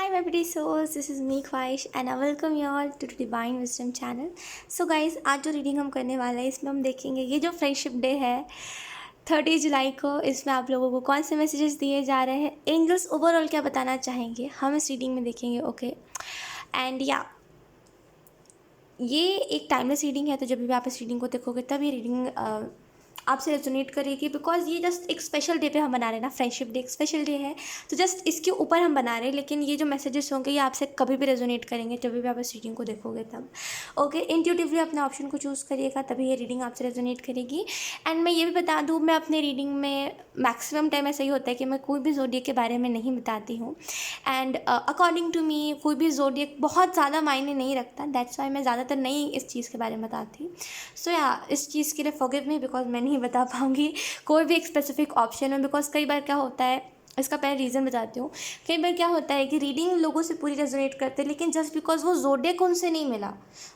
Hi my pretty souls, this is me Khwahish and I welcome you all to Divine Wisdom channel. So guys, आज जो reading हम करने वाला है इसमें हम देखेंगे ये जो फ्रेंडशिप डे है 30 जुलाई को, इसमें आप लोगों को कौन से मैसेजेस दिए जा रहे हैं, एंजल्स ओवरऑल क्या बताना चाहेंगे, हम इस रीडिंग में देखेंगे. ओके एंड या ये एक टाइमलेस रीडिंग है, तो जब भी आप इस रीडिंग को देखोगे तब ये रीडिंग आपसे रेजोनेट करेगी, बिकॉज ये जस्ट एक स्पेशल डे पे हम बना रहे हैं ना. फ्रेंडशिप डे एक स्पेशल डे है, तो जस्ट इसके ऊपर हम बना रहे हैं. लेकिन ये जो मैसेजेस होंगे ये आपसे कभी भी रेजोनेट करेंगे जब भी आप इस रीडिंग को देखोगे तब. ओके, इंट्यूटिवली अपने ऑप्शन को चूज़ करिएगा, तभी ये रीडिंग आपसे रेजोनेट करेगी. एंड मैं ये भी बता दूँ, मैं अपने रीडिंग में मैक्सिमम टाइम ऐसा ही होता है कि मैं कोई भी ज़ोडिएक के बारे में नहीं बताती हूँ. एंड अकॉर्डिंग टू मी कोई भी ज़ोडिएक बहुत ज़्यादा मायने नहीं रखता. दैट्स वाई मैं ज़्यादातर नहीं इस चीज़ के बारे में बताती. सो या इस चीज़ के लिए फॉरगिव मी, बिकॉज मैं नहीं बता पाऊँगी कोई भी एक स्पेसिफिक ऑप्शन में. बिकॉज कई बार क्या होता है, इसका पहले रीज़न बताती हूँ. कई बार क्या होता है कि रीडिंग लोगों से पूरी रेजोनेट करते हैं, लेकिन जस्ट बिकॉज वो ज़ोडिएक उनसे नहीं मिला,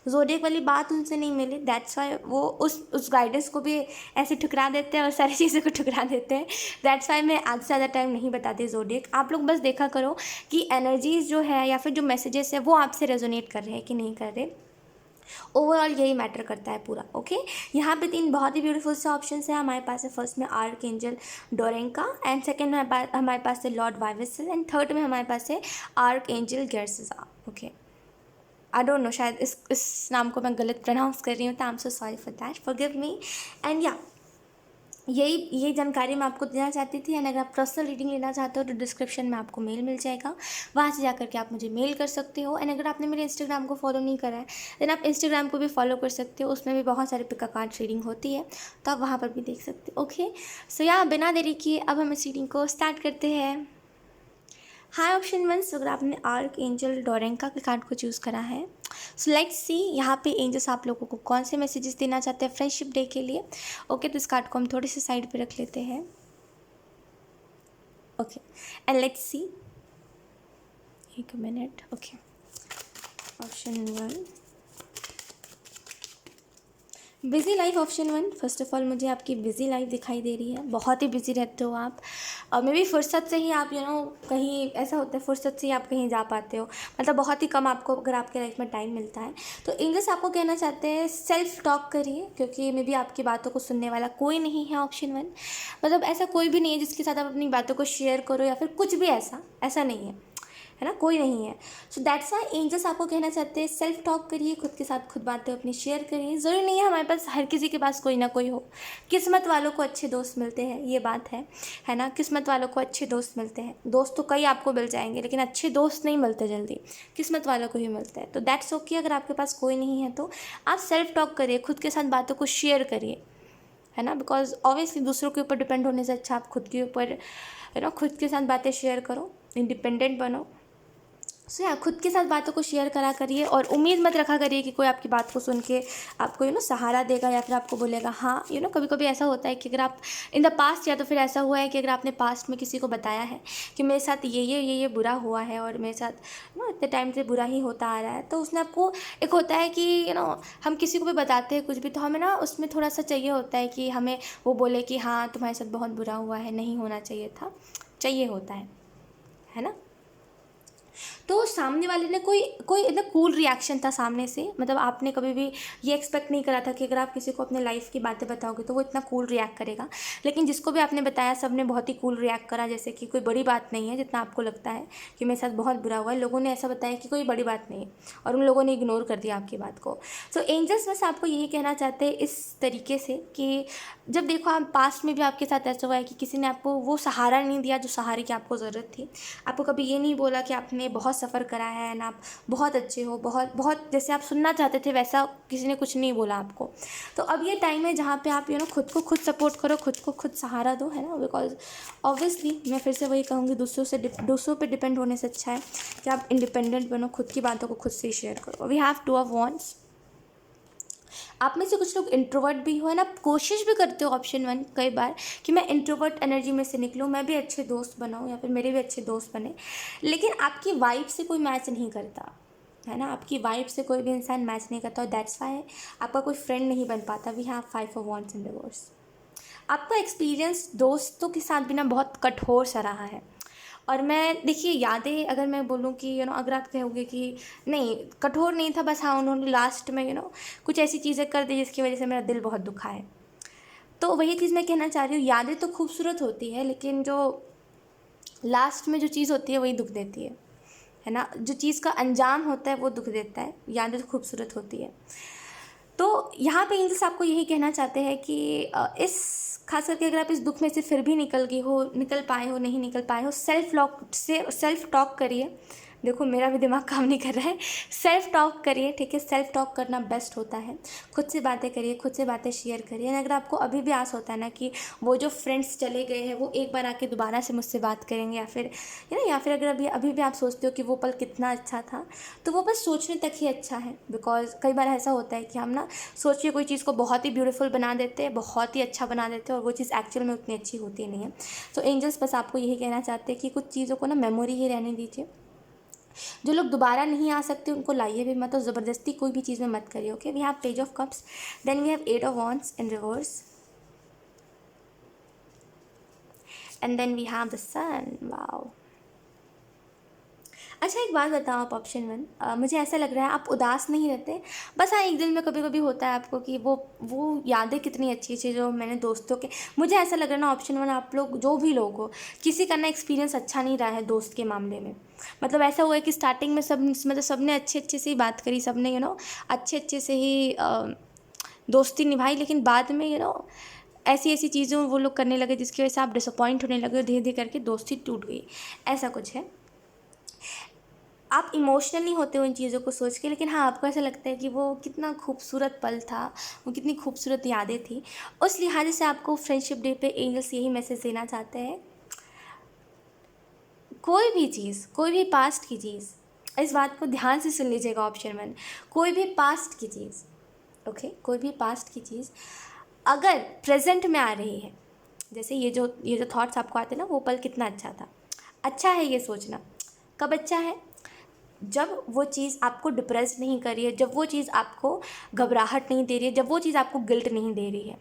ज़ोडिएक वाली बात उनसे नहीं मिली, दैट्स वाई वो उस गाइडेंस को भी ऐसे ठुकरा देते हैं और सारी चीज़ों को ठुकरा देते हैं. दैट्स वाई मैं आज से ज़्यादा टाइम नहीं बताती ज़ोडिएक. आप लोग बस देखा करो कि एनर्जीज जो है या फिर जो मैसेजेस है वो आपसे रेजोनेट कर रहे हैं कि नहीं कर रहे. ओवरऑल यही मैटर करता है पूरा. ओके, यहाँ पे 3 बहुत ही ब्यूटीफुल से ऑप्शन है हमारे पास. है फर्स्ट में आर्क एंजल डोरेंका, एंड सेकंड में हमारे पास है लॉर्ड वाइवेसल, एंड थर्ड में हमारे पास है आर्क एंजल गेर्सिजा. ओके, आई डोंट नो, शायद इस नाम को मैं गलत प्रोनाउंस कर रही हूँ, तो I am so sorry for that, forgive me. And या यही जानकारी मैं आपको देना चाहती थी. एंड अगर आप पर्सनल रीडिंग लेना चाहते हो तो डिस्क्रिप्शन में आपको मेल मिल जाएगा, वहाँ से जाकर के आप मुझे मेल कर सकते हो. एंड अगर आपने मेरे इंस्टाग्राम को फॉलो नहीं करा है देन आप इंस्टाग्राम को भी फॉलो कर सकते हो, उसमें भी बहुत सारे पिक कार्ड रीडिंग होती है, तो आप वहाँ पर भी देख सकते हो. ओके, सो या बिना देरी किए अब हम इस रीडिंग को स्टार्ट करते हैं. हाई ऑप्शन 1, अगर आपने आर्क एंजल डोरेंका के कार्ड को चूज़ करा है, सो लेट्स सी यहाँ पे एंजल्स आप लोगों को कौन से मैसेजेस देना चाहते हैं फ्रेंडशिप डे के लिए. ओके, तो इस कार्ड को हम थोड़े से साइड पे रख लेते हैं. ओके, एंड लेट्स सी, एक minute. Okay, option 1, busy life. Option 1, first of all मुझे आपकी बिज़ी लाइफ दिखाई दे रही है, बहुत ही बिज़ी रहते हो आप. और मे बी फुर्सत से ही आप कहीं ऐसा होता है, फुर्सत से ही आप कहीं जा पाते हो, मतलब बहुत ही कम आपको अगर आपके लाइफ में टाइम मिलता है. तो एंजल्स आपको कहना चाहते हैं सेल्फ टॉक करिए, क्योंकि मे बी आपकी बातों को सुनने वाला कोई नहीं है. ऑप्शन 1, मतलब ऐसा कोई भी नहीं है जिसके साथ आप अपनी बातों को शेयर करो या फिर कुछ भी ऐसा नहीं है ना, कोई नहीं है. सो दैट्स वाई एंजल्स आपको कहना चाहते हैं सेल्फ टॉक करिए, खुद के साथ खुद बातें अपनी शेयर करिए. ज़रूरी नहीं है हमारे पास हर किसी के पास कोई ना कोई हो. किस्मत वालों को अच्छे दोस्त मिलते हैं, ये बात है ना. किस्मत वालों को अच्छे दोस्त मिलते हैं. दोस्त तो कई आपको मिल जाएंगे, लेकिन अच्छे दोस्त नहीं मिलते जल्दी, किस्मत वालों को ही मिलते हैं. तो दैट्स ओके. अगर आपके पास कोई नहीं है तो आप सेल्फ टॉक करिए, खुद के साथ बातों को शेयर करिए, है ना. बिकॉज ऑब्वियसली दूसरों के ऊपर डिपेंड होने से अच्छा आप खुद के ऊपर खुद के साथ बातें शेयर करो, इंडिपेंडेंट बनो. सो या खुद के साथ बातों को शेयर करा करिए, और उम्मीद मत रखा करिए कि कोई आपकी बात को सुन के आपको सहारा देगा या फिर आपको बोलेगा हाँ. कभी कभी ऐसा होता है कि अगर आप इन द पास्ट, या तो फिर ऐसा हुआ है कि अगर आपने पास्ट में किसी को बताया है कि मेरे साथ ये बुरा हुआ है और मेरे साथ इतने टाइम से बुरा ही होता आ रहा है, तो उसने आपको एक होता है कि हम किसी को भी बताते हैं कुछ भी, तो हमें उसमें थोड़ा सा चाहिए होता है कि हमें वो बोले कि हाँ तुम्हारे साथ बहुत बुरा हुआ है, नहीं होना चाहिए था, चाहिए होता है ना. तो सामने वाले ने कोई इतना कूल रिएक्शन था सामने से, मतलब आपने कभी भी ये एक्सपेक्ट नहीं करा था कि अगर आप किसी को अपने लाइफ की बातें बताओगे तो वो इतना कूल रिएक्ट करेगा. लेकिन जिसको भी आपने बताया सब ने बहुत ही कूल रिएक्ट करा, जैसे कि कोई बड़ी बात नहीं है जितना आपको लगता है कि मेरे साथ बहुत बुरा हुआ है. लोगों ने ऐसा बताया कि कोई बड़ी बात नहीं है और उन लोगों ने इग्नोर कर दिया आपकी बात को. सो एंजल्स बस आपको यही कहना चाहते हैं इस तरीके से कि जब देखो आप पास्ट में भी आपके साथ ऐसा हुआ है कि किसी ने आपको वो सहारा नहीं दिया जो सहारे की आपको ज़रूरत थी. आपको कभी ये नहीं बोला कि आपने बहुत सफ़र करा है ना, आप बहुत अच्छे हो, बहुत बहुत जैसे आप सुनना चाहते थे वैसा किसी ने कुछ नहीं बोला आपको. तो अब ये टाइम है जहाँ पे आप खुद को खुद सपोर्ट करो, खुद को खुद सहारा दो, है ना. बिकॉज ऑब्वियसली मैं फिर से वही कहूँगी, दूसरों पे डिपेंड होने से अच्छा है कि आप इंडिपेंडेंट बनो, खुद की बातों को खुद से शेयर करो. We have 2 of wands. आप में से कुछ लोग इंट्रोवर्ट भी हो, है ना, कोशिश भी करते हो ऑप्शन 1 कई बार कि मैं इंट्रोवर्ट एनर्जी में से निकलूँ, मैं भी अच्छे दोस्त बनाऊँ या फिर मेरे भी अच्छे दोस्त बने, लेकिन आपकी वाइब से कोई मैच नहीं करता, है ना. आपकी वाइब से कोई भी इंसान मैच नहीं करता, और दैट्स वाई आपका कोई फ्रेंड नहीं बन पाता. We have 5 of wands in reverse. आपका एक्सपीरियंस दोस्तों के साथ भी बहुत कठोर सा रहा है, और मैं देखिए यादें अगर मैं बोलूँ कि अगर आप कहोगे कि नहीं कठोर नहीं था, बस हाँ उन्होंने लास्ट में कुछ ऐसी चीज़ें कर दी जिसकी वजह से मेरा दिल बहुत दुखा है। तो वही चीज़ मैं कहना चाह रही हूँ, यादें तो खूबसूरत होती है लेकिन जो लास्ट में जो चीज़ होती है वही दुख देती है ना। जो चीज़ का अंजाम होता है वो दुख देता है, यादें तो खूबसूरत होती है। तो यहाँ पे एंजल्स आपको यही कहना चाहते हैं कि इस खास करके अगर आप इस दुख में से फिर भी निकल पाए हो, नहीं निकल पाए हो, सेल्फ टॉक करिए। देखो मेरा भी दिमाग काम नहीं कर रहा है। सेल्फ टॉक करिए, ठीक है। सेल्फ टॉक करना बेस्ट होता है। खुद से बातें करिए, खुद से बातें शेयर करिए। अगर आपको अभी भी आस होता है ना कि वो जो फ्रेंड्स चले गए हैं वो एक बार आके दोबारा से मुझसे बात करेंगे, या फिर अगर अभी भी आप सोचते हो कि वो पल कितना अच्छा था, तो वो बस सोचने तक ही अच्छा है। बिकॉज कई बार ऐसा होता है कि हम ना सोच के कोई चीज़ को बहुत ही ब्यूटीफुल बना देते हैं, बहुत ही अच्छा बना देते हैं, और वो चीज़ एक्चुअल में उतनी अच्छी होती नहीं है। तो एंजल्स बस आपको यही कहना चाहते हैं कि कुछ चीज़ों को ना मेमोरी ही रहने दीजिए। जो लोग दोबारा नहीं आ सकते उनको लाइए भी मत, और ज़बरदस्ती कोई भी चीज़ में मत करिए। Okay, we have page of cups, then we have 8 of wands in reverse, and then we have the sun. Wow. अच्छा एक बात बताओ आप ऑप्शन 1, मुझे ऐसा लग रहा है आप उदास नहीं रहते, बस हाँ एक दिल में कभी कभी होता है आपको कि वो यादें कितनी अच्छी थी जो मैंने दोस्तों के, मुझे ऐसा लग रहा है ना ऑप्शन 1 आप लोग जो भी लोग हो, किसी का ना एक्सपीरियंस अच्छा नहीं रहा है दोस्त के मामले में। मतलब ऐसा हुआ है कि स्टार्टिंग में सबने अच्छे से ही बात करी, सबने अच्छे से ही दोस्ती निभाई, लेकिन बाद में ऐसी ऐसी चीज़ें वो लोग करने लगे जिसकी वजह से आप डिसअपॉइंट होने लगे और धीरे धीरे करके दोस्ती टूट गई। ऐसा कुछ है। आप इमोशनल नहीं होते हो इन चीज़ों को सोच के, लेकिन हाँ आपको ऐसा लगता है कि वो कितना खूबसूरत पल था, वो कितनी खूबसूरत यादें थी। उस लिहाज से आपको फ्रेंडशिप डे पे एंजल्स यही मैसेज देना चाहते हैं, कोई भी चीज़, कोई भी पास्ट की चीज़, इस बात को ध्यान से सुन लीजिएगा ऑप्शन 1, कोई भी पास्ट की चीज़, ओके, कोई भी पास्ट की चीज़ अगर प्रेजेंट में आ रही है, जैसे ये जो थॉट्स आपको आते हैं ना, वो पल कितना अच्छा था, अच्छा है ये सोचना। कब अच्छा है? जब वो चीज़ आपको डिप्रेस नहीं कर रही है, जब वो चीज़ आपको घबराहट नहीं दे रही है, जब वो चीज़ आपको गिल्ट नहीं दे रही है।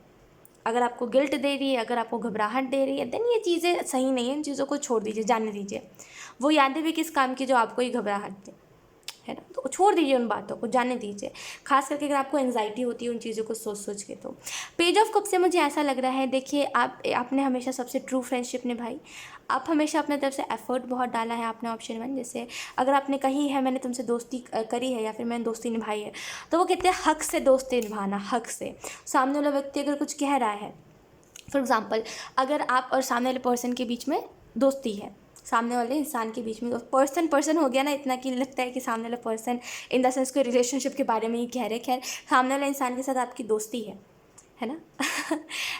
अगर आपको गिल्ट दे रही है, अगर आपको घबराहट दे रही है, देन ये चीज़ें सही नहीं है, इन चीज़ों को छोड़ दीजिए, जाने दीजिए। वो यादें भी किस काम की जो आपको ही घबराहट दे, है ना। तो छोड़ दीजिए उन बातों को, जाने दीजिए। खास करके अगर आपको एंजाइटी होती है उन चीज़ों को सोच सोच के। तो पेज ऑफ कप से मुझे ऐसा लग रहा है, देखिए आपने हमेशा सबसे ट्रू फ्रेंडशिप निभाई, आप हमेशा अपने तरफ से एफर्ट बहुत डाला है आपने ऑप्शन 1। जैसे अगर आपने कही है मैंने तुमसे दोस्ती करी है या फिर मैंने दोस्ती निभाई है, तो वो कहते हैं हक से दोस्ती निभाना, हक से। सामने वाला व्यक्ति अगर कुछ कह रहा है, फॉर एग्ज़ाम्पल अगर आप और सामने वाले पर्सन के बीच में दोस्ती है, सामने वाले इंसान के बीच में, पर्सन हो गया ना इतना कि लगता है कि सामने वाला पर्सन इन द सेंस कोई रिलेशनशिप के बारे में ही कह रहे, खैर सामने वाले इंसान के साथ आपकी दोस्ती है ना।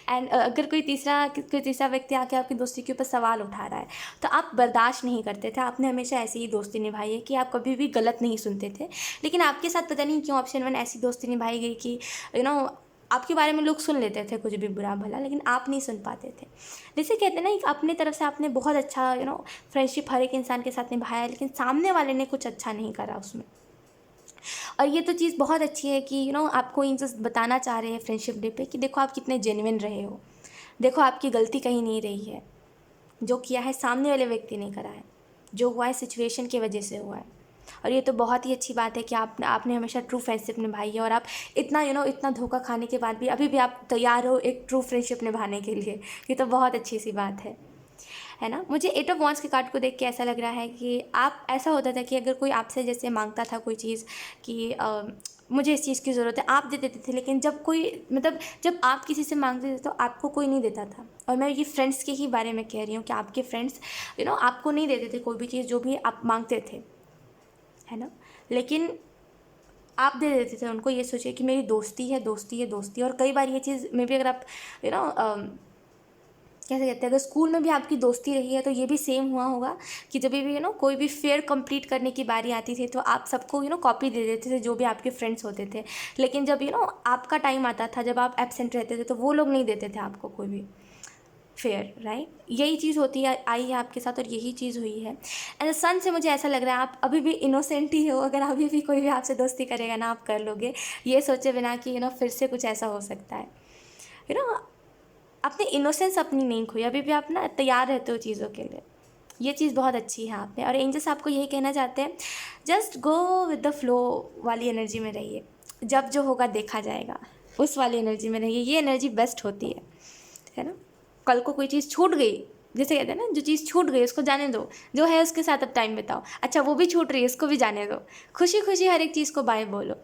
एंड अगर कोई तीसरा व्यक्ति आके आपकी दोस्ती के ऊपर सवाल उठा रहा है, तो आप बर्दाश्त नहीं करते थे, आपने हमेशा ऐसी ही दोस्ती निभाई है कि आप कभी भी गलत नहीं सुनते थे। लेकिन आपके साथ पता नहीं क्यों ऑप्शन 1 ऐसी दोस्ती निभाई गई कि आपके बारे में लोग सुन लेते थे कुछ भी बुरा भला, लेकिन आप नहीं सुन पाते थे। जैसे कहते हैं ना कि अपने तरफ से आपने बहुत अच्छा फ्रेंडशिप हर एक इंसान के साथ निभाया है, लेकिन सामने वाले ने कुछ अच्छा नहीं करा उसमें। और ये तो चीज़ बहुत अच्छी है कि आपको इन चीज़ बताना चाह रहे हैं फ्रेंडशिप डे पे कि देखो आप कितने जेन्युइन रहे हो, देखो आपकी गलती कहीं नहीं रही है, जो किया है सामने वाले व्यक्ति ने करा है, जो हुआ है सिचुएशन की वजह से हुआ है। और ये तो बहुत ही अच्छी बात है कि आपने हमेशा ट्रू फ्रेंडशिप निभाई है, और आप इतना इतना धोखा खाने के बाद भी अभी भी आप तैयार हो एक ट्रू फ्रेंडशिप निभाने के लिए। ये तो बहुत अच्छी सी बात है ना। मुझे 8 ऑफ wands के कार्ड को देख के ऐसा लग रहा है कि आप, ऐसा होता था कि अगर कोई आपसे जैसे मांगता था कोई चीज़ कि मुझे इस चीज़ की ज़रूरत है, आप दे देते थे, लेकिन जब आप किसी से मांगते थे तो आपको कोई नहीं देता था। और मैं ये फ्रेंड्स के ही बारे में कह रही हूँ कि आपके फ्रेंड्स आपको नहीं देते थे कोई भी चीज़ जो भी आप मांगते थे, है ना। लेकिन आप दे देते थे उनको, ये सोचिए कि मेरी दोस्ती है, दोस्ती है, दोस्ती। और कई बार ये चीज़ में भी अगर आप कैसे कहते हैं, अगर स्कूल में भी आपकी दोस्ती रही है तो ये भी सेम हुआ होगा कि जब भी कोई भी फेयर कंप्लीट करने की बारी आती थी तो आप सबको कॉपी दे देते थे जो भी आपके फ्रेंड्स होते थे। लेकिन जब आपका टाइम आता था, जब आप एब्सेंट रहते थे, तो वो लोग नहीं देते थे आपको कोई भी फेयर, राइट। यही चीज़ होती है, आई है आपके साथ, और यही चीज़ हुई है। एंड सन से मुझे ऐसा लग रहा है आप अभी भी इनोसेंट ही हो, अगर अभी भी कोई भी आपसे दोस्ती करेगा ना आप कर लोगे, ये सोचे बिना कि फिर से कुछ ऐसा हो सकता है। अपनी इनोसेंस अपनी नहीं खोई, अभी भी आप ना तैयार रहते हो चीज़ों के लिए। ये चीज़ बहुत अच्छी है आप में। और एंजल्स आपको यही कहना चाहते हैं, just go with the flow वाली एनर्जी में रहिए, जब जो होगा देखा जाएगा, उस वाली एनर्जी में रहिए। ये एनर्जी बेस्ट होती है ना। कल को कोई चीज़ छूट गई, जैसे कहते हैं ना, जो चीज़ छूट गई उसको जाने दो, जो है उसके साथ अब टाइम बिताओ। अच्छा वो भी छूट रही है, उसको भी जाने दो, खुशी खुशी हर एक चीज़ को बाय बोलो,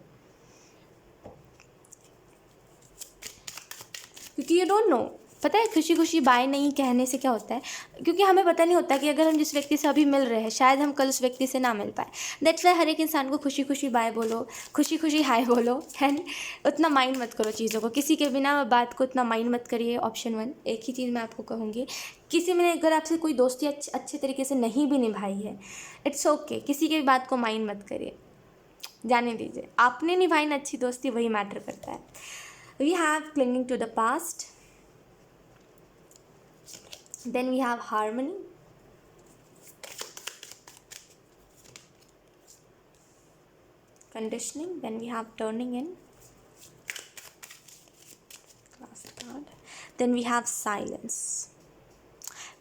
क्योंकि यू डोंट नो, पता है खुशी खुशी बाय नहीं कहने से क्या होता है, क्योंकि हमें पता नहीं होता कि अगर हम जिस व्यक्ति से अभी मिल रहे हैं शायद हम कल उस व्यक्ति से ना मिल पाए। दैट्स वाई हर एक इंसान को खुशी खुशी बाय बोलो, खुशी खुशी हाय बोलो, एंड उतना माइंड मत करो चीज़ों को, किसी के बिना बात को उतना माइंड मत करिए। ऑप्शन 1 एक ही चीज़ मैं आपको कहूँगी, किसी में अगर आपसे कोई दोस्ती अच्छे तरीके से नहीं भी निभाई है, इट्स ओके, किसी की भी बात को माइंड मत करिए, जाने दीजिए। आपने निभाई ना अच्छी दोस्ती, वही मैटर करता है। We have clinging to the past, then we have harmony, conditioning, then we have turning in, last card, then we have silence।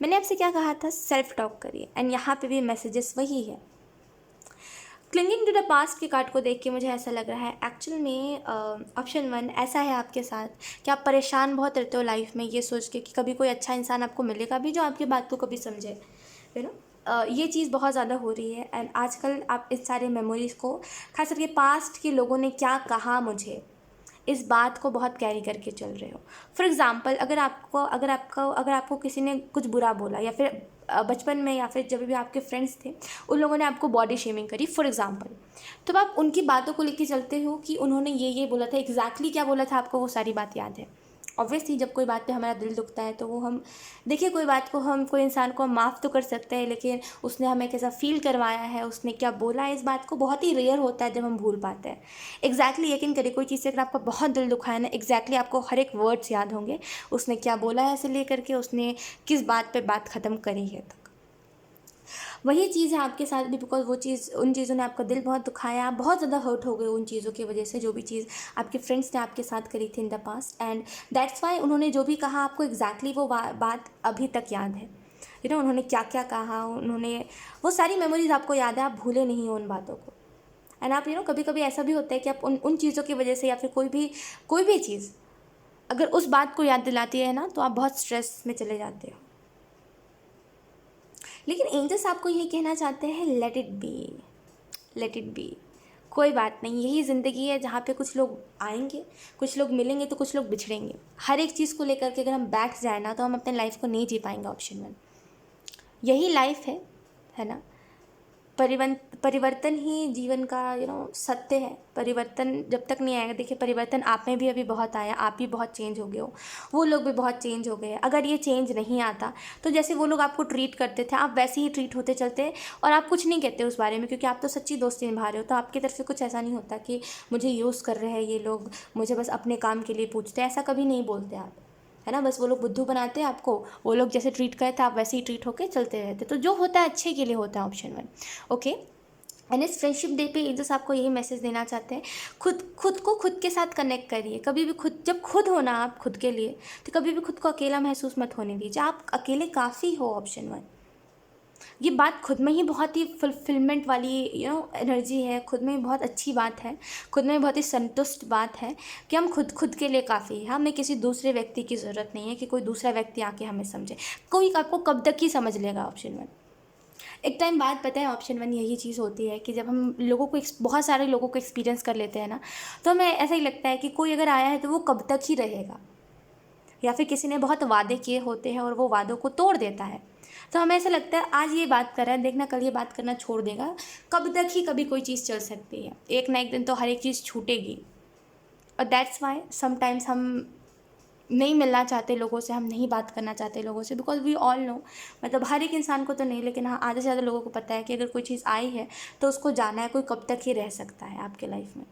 मैंने आपसे क्या कहा था, सेल्फ टॉक करिए, एंड यहाँ पे भी मैसेजेस वही है। क्लिंगिंग टू द पास्ट के कार्ड को देख के मुझे ऐसा लग रहा है एक्चुअल में ऑप्शन 1 ऐसा है आपके साथ कि आप परेशान बहुत रहते हो लाइफ में, ये सोच के कि कभी कोई अच्छा इंसान आपको मिलेगा भी जो आपकी बात को कभी समझे, यू नो। ये चीज़ बहुत ज़्यादा हो रही है, एंड आजकल आप इस सारे मेमोरीज़ को, खास करके पास्ट के लोगों ने क्या कहा मुझे, इस बात को बहुत कैरी करके चल रहे हो। फॉर एग्ज़ाम्पल अगर आपको किसी ने कुछ बुरा बोला, या फिर बचपन में या फिर जब भी आपके फ्रेंड्स थे उन लोगों ने आपको बॉडी शेमिंग करी फॉर एग्ज़ाम्पल, तो आप उनकी बातों को लेके चलते हो कि उन्होंने ये बोला था, एग्जैक्टली क्या बोला था आपको वो सारी बात याद है। ऑब्वियसली जब कोई बात पे हमारा दिल दुखता है तो वो हम देखिए, कोई बात को हम कोई इंसान को माफ़ तो कर सकते हैं, लेकिन उसने हमें कैसा फील करवाया है, उसने क्या बोला है, इस बात को बहुत ही रेयर होता है जब हम भूल पाते हैं। एग्जैक्टली यकीन करिए, कोई चीज़ से अगर आपका बहुत दिल दुखा है ना, एग्जैक्टली आपको हर एक वर्ड्स याद होंगे, उसने क्या बोला है से लेकर के उसने किस बात पे बात ख़त्म करी है तक। वही चीज़ है आपके साथ भी, बिकॉज वो चीज़, उन चीज़ों ने आपका दिल बहुत दुखाया, आप बहुत ज़्यादा हर्ट हो गए उन चीज़ों की वजह से, जो भी चीज़ आपके फ्रेंड्स ने आपके साथ करी थी in the past, and that's why उन्होंने जो भी कहा आपको एग्जैक्टली वो बात अभी तक याद है। यू नो, उन्होंने क्या क्या कहा, उन्होंने वो सारी मेमोरीज आपको याद है, आप भूले नहीं हो उन बातों को। एंड आप कभी कभी ऐसा भी होता है कि आप उन चीज़ों की वजह से, या फिर कोई भी चीज़ अगर उस बात को याद दिलाती है ना, तो आप बहुत स्ट्रेस में चले जाते हो। लेकिन एंजल्स आपको यही कहना चाहते हैं, let it be, let it be, कोई बात नहीं, यही ज़िंदगी है जहाँ पे कुछ लोग आएंगे, कुछ लोग मिलेंगे, तो कुछ लोग बिछड़ेंगे। हर एक चीज़ को लेकर के अगर हम बैठ जाए ना, तो हम अपने लाइफ को नहीं जी पाएंगे। ऑप्शन 1 यही लाइफ है ना। परिवर्तन ही जीवन का सत्य है। परिवर्तन जब तक नहीं आएगा, देखिए परिवर्तन आप में भी अभी बहुत आया, आप भी बहुत चेंज हो गए हो, वो लोग भी बहुत चेंज हो गए हैं। अगर ये चेंज नहीं आता तो जैसे वो लोग आपको ट्रीट करते थे, आप वैसे ही ट्रीट होते चलते, और आप कुछ नहीं कहते उस बारे में, क्योंकि आप तो सच्ची दोस्ती निभा रहे हो। तो आपकी तरफ से कुछ ऐसा नहीं होता कि मुझे यूज़ कर रहे हैं ये लोग, मुझे बस अपने काम के लिए पूछते हैं, ऐसा कभी नहीं बोलते आप, है ना। बस वो लोग बुद्धू बनाते हैं आपको, वो लोग जैसे ट्रीट करते हैं आप वैसे ही ट्रीट होके चलते रहते। तो जो होता है अच्छे के लिए होता है। Option 1 okay. एंड इस फ्रेंडशिप डे पे एंजल्स आपको यही मैसेज देना चाहते हैं, खुद को खुद के साथ कनेक्ट करिए। कभी भी जब खुद होना आप खुद के लिए, तो कभी भी खुद को अकेला महसूस मत होने दीजिए, आप अकेले काफ़ी हो। ऑप्शन 1 ये बात खुद में ही बहुत ही फुलफिलमेंट वाली एनर्जी है, खुद में बहुत अच्छी बात है, खुद में बहुत ही संतुष्ट बात है कि हम खुद के लिए काफ़ी है। हमें किसी दूसरे व्यक्ति की ज़रूरत नहीं है कि कोई दूसरा व्यक्ति आके हमें समझे। कोई आपको कब तक ही समझ लेगा। ऑप्शन 1 एक टाइम बाद पता है, ऑप्शन 1 यही चीज़ होती है कि जब हम लोगों को बहुत सारे लोगों को एक्सपीरियंस कर लेते हैं ना, तो हमें ऐसा ही लगता है कि कोई अगर आया है तो वो कब तक ही रहेगा, या फिर किसी ने बहुत वादे किए होते हैं और वो वादों को तोड़ देता है। तो हमें ऐसा लगता है आज ये बात कर रहा है, देखना कल ये बात करना छोड़ देगा, कब तक ही कभी कोई चीज़ चल सकती है, एक ना एक दिन तो हर एक चीज़ छूटेगी। और दैट्स वाई समटाइम्स हम नहीं मिलना चाहते लोगों से, हम नहीं बात करना चाहते लोगों से, बिकॉज वी ऑल नो, मतलब हर एक इंसान को तो नहीं, लेकिन हाँ आधे से ज़्यादा लोगों को पता है कि अगर कोई चीज़ आई है तो उसको जाना है, कोई कब तक ही रह सकता है आपके लाइफ में।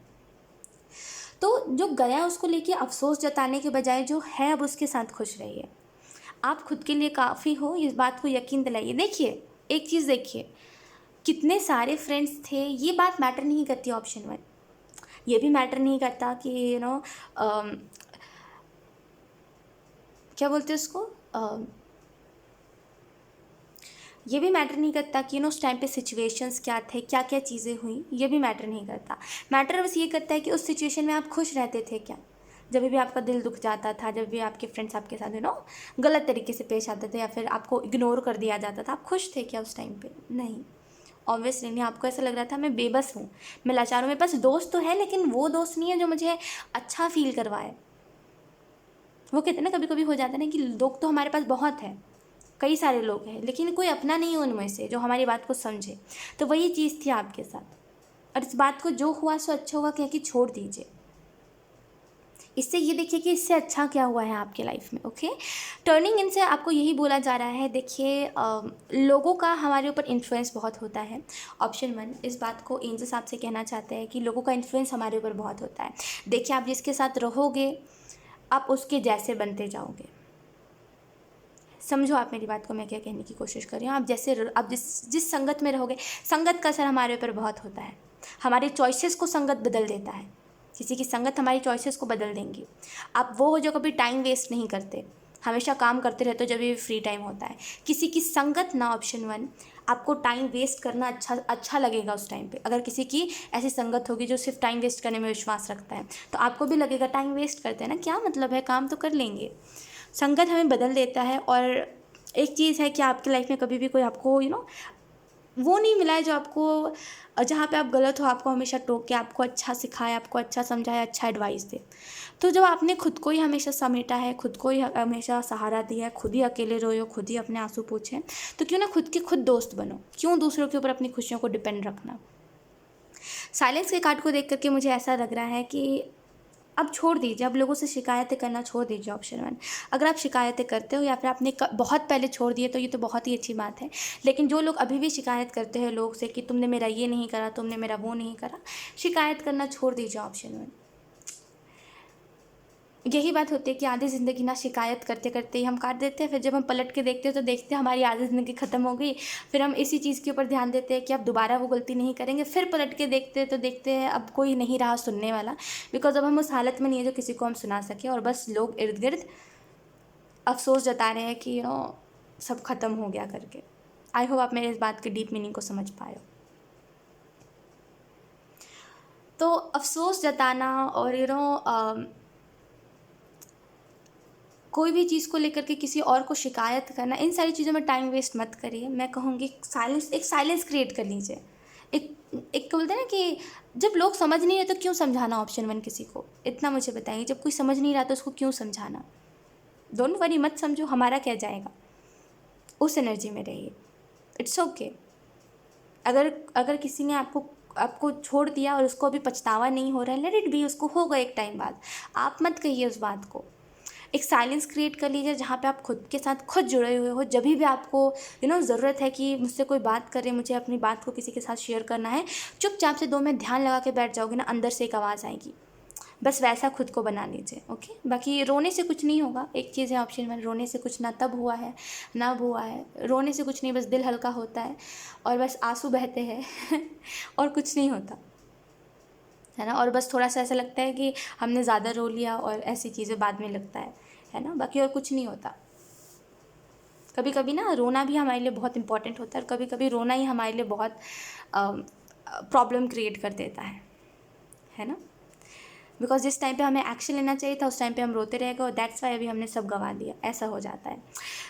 तो जो गया उसको लेके अफसोस जताने के बजाय जो है अब उसके साथ खुश रहिए। आप खुद के लिए काफ़ी हो, इस बात को यकीन दिलाइए। देखिए एक चीज़ देखिए, कितने सारे फ्रेंड्स थे ये बात मैटर नहीं करती। ऑप्शन 1 ये भी मैटर नहीं करता कि क्या बोलते हैं उसको, ये भी मैटर नहीं करता कि उस टाइम पे सिचुएशंस क्या थे, क्या क्या चीज़ें हुई, ये भी मैटर नहीं करता। मैटर बस ये करता है कि उस सिचुएशन में आप खुश रहते थे क्या। जब भी आपका दिल दुख जाता था, जब भी आपके फ्रेंड्स आपके साथ गलत तरीके से पेश आते थे या फिर आपको इग्नोर कर दिया जाता था, आप खुश थे क्या उस टाइम पे? नहीं, ऑब्वियसली नहीं। आपको ऐसा लग रहा था मैं बेबस हूँ, मैं लाचार हूँ, मेरे पास दोस्त तो है लेकिन वो दोस्त नहीं है जो मुझे अच्छा फील करवाए। वो कहते हैं ना, कभी कभी हो जाता है ना कि लोग तो हमारे पास बहुत है, कई सारे लोग हैं, लेकिन कोई अपना नहीं है उनमें से जो हमारी बात को समझे। तो वही चीज़ थी आपके साथ, और इस बात को जो हुआ सो अच्छा हुआ कह के छोड़ दीजिए। इससे ये देखिए कि इससे अच्छा क्या हुआ है आपके लाइफ में। ओके, टर्निंग इन से आपको यही बोला जा रहा है। देखिए, लोगों का हमारे ऊपर इन्फ्लुएंस बहुत होता है। ऑप्शन 1, इस बात को एंजल्स आपसे कहना चाहते हैं कि लोगों का इन्फ्लुएंस हमारे ऊपर बहुत होता है। देखिए, आप जिसके साथ रहोगे आप उसके जैसे बनते जाओगे। समझो आप मेरी बात को, मैं क्या कहने की कोशिश कर रही हूँ। आप जिस संगत में रहोगे, संगत का असर हमारे ऊपर बहुत होता है। हमारे चॉइसेस को संगत बदल देता है। किसी की संगत हमारी चॉइसेस को बदल देंगी। आप वो हो जो कभी टाइम वेस्ट नहीं करते, हमेशा काम करते रहते हो जब भी फ्री टाइम होता है। किसी की संगत ना, ऑप्शन 1, आपको टाइम वेस्ट करना अच्छा लगेगा उस टाइम पे। अगर किसी की ऐसी संगत होगी जो सिर्फ टाइम वेस्ट करने में विश्वास रखता है, तो आपको भी लगेगा टाइम वेस्ट करते हैं ना, क्या मतलब है, काम तो कर लेंगे। संगत हमें बदल देता है। और एक चीज़ है कि आपकी लाइफ में कभी भी कोई आपको वो नहीं मिला है जो आपको, जहाँ पे आप गलत हो आपको हमेशा टोके, आपको अच्छा सिखाए, आपको अच्छा समझाए, अच्छा एडवाइस दे। तो जब आपने खुद को ही हमेशा समेटा है, खुद को ही हमेशा सहारा दिया है, खुद ही अकेले रोए हो, खुद ही अपने आंसू पोंछे, तो क्यों ना खुद के खुद दोस्त बनो। क्यों दूसरों के ऊपर अपनी खुशियों को डिपेंड रखना। साइलेंस के कार्ड को देख करके मुझे ऐसा लग रहा है कि अब छोड़ दीजिए, अब लोगों से शिकायतें करना छोड़ दीजिए। ऑप्शन 1, अगर आप शिकायतें करते हो या फिर आपने बहुत पहले छोड़ दिए तो ये तो बहुत ही अच्छी बात है। लेकिन जो लोग अभी भी शिकायत करते हैं लोग से कि तुमने मेरा ये नहीं करा, तुमने मेरा वो नहीं करा, शिकायत करना छोड़ दीजिए। ऑप्शन 1, यही बात होती है कि आधी ज़िंदगी ना शिकायत करते करते ही हम काट देते हैं। फिर जब हम पलट के देखते हैं तो देखते हैं हमारी आधी ज़िंदगी ख़त्म हो गई। फिर हम इसी चीज़ के ऊपर ध्यान देते हैं कि अब दोबारा वो गलती नहीं करेंगे। फिर पलट के देखते हैं तो देखते हैं अब कोई नहीं रहा सुनने वाला, बिकॉज अब हम उस हालत में नहीं है जो किसी को हम सुना सकें। और बस लोग इर्द गिर्द अफसोस जता रहे हैं कि सब ख़त्म हो गया करके। आई होप आप मेरे इस बात के डीप मीनिंग को समझ पाए हो। तो अफसोस जताना और कोई भी चीज़ को लेकर के किसी और को शिकायत करना, इन सारी चीज़ों में टाइम वेस्ट मत करिए। मैं कहूँगी एक साइलेंस क्रिएट कर लीजिए। एक बोलते हैं ना कि जब लोग समझ नहीं रहे तो क्यों समझाना। ऑप्शन 1, किसी को इतना मुझे बताइए, जब कोई समझ नहीं रहा तो उसको क्यों समझाना। डोंट वरी, मत समझो, हमारा क्या जाएगा। उस एनर्जी में रहिए, इट्स ओके। अगर किसी ने आपको छोड़ दिया और उसको अभी पछतावा नहीं हो रहा है, लेट इट बी, उसको होगा एक टाइम बाद। आप मत कहिए उस बात को। एक साइलेंस क्रिएट कर लीजिए जहाँ पे आप खुद के साथ खुद जुड़े हुए हो। जब भी आपको ज़रूरत है कि मुझसे कोई बात करे, मुझे अपनी बात को किसी के साथ शेयर करना है, चुपचाप से 2 मिनट ध्यान लगा के बैठ जाओगे ना, अंदर से एक आवाज़ आएगी। बस वैसा खुद को बना लीजिए। ओके, बाकी रोने से कुछ नहीं होगा। एक चीज़ है ऑप्शन 1, रोने से कुछ ना तब हुआ है ना अब हुआ है। रोने से कुछ नहीं, बस दिल हल्का होता है और बस आंसू बहते हैं और कुछ नहीं होता है ना। और बस थोड़ा सा ऐसा लगता है कि हमने ज़्यादा रो लिया और ऐसी चीज़ें बाद में लगता है ना, बाकी और कुछ नहीं होता। कभी कभी ना रोना भी हमारे लिए बहुत इंपॉर्टेंट होता है, और कभी कभी रोना ही हमारे लिए बहुत प्रॉब्लम क्रिएट कर देता है ना। बिकॉज जिस टाइम पे हमें एक्शन लेना चाहिए था उस टाइम पे हम रोते रह गए, और दैट्स वाई अभी हमने सब गंवा दिया, ऐसा हो जाता है।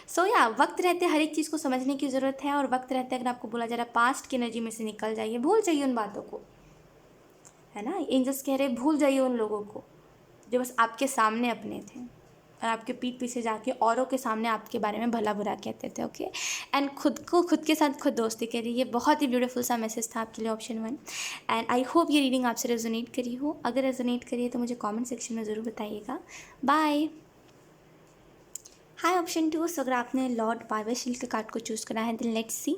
सो या वक्त रहते हर एक चीज़ को समझने की ज़रूरत है, और वक्त रहते अगर आपको बोला जा रहा है पास्ट की एनर्जी में से निकल जाइए, भूल जाइए उन बातों को, है ना। एंजल्स कह रहे भूल जाइए उन लोगों को जो बस आपके सामने अपने थे और आपके पीठ पीछे जाके औरों के सामने आपके बारे में भला बुरा कहते थे। ओके, एंड खुद के साथ खुद दोस्ती करिए। ये बहुत ही ब्यूटीफुल सा मैसेज था आपके लिए ऑप्शन 1, एंड आई होप ये रीडिंग आपसे रेजोनेट करी हो। अगर रेजोनेट करी है तो मुझे कमेंट सेक्शन में ज़रूर बताइएगा। बाय। हाय ऑप्शन 2, सो अगर आपने लॉर्ड पार्वशील के कार्ड को चूज़ करा है, देन लेट्स सी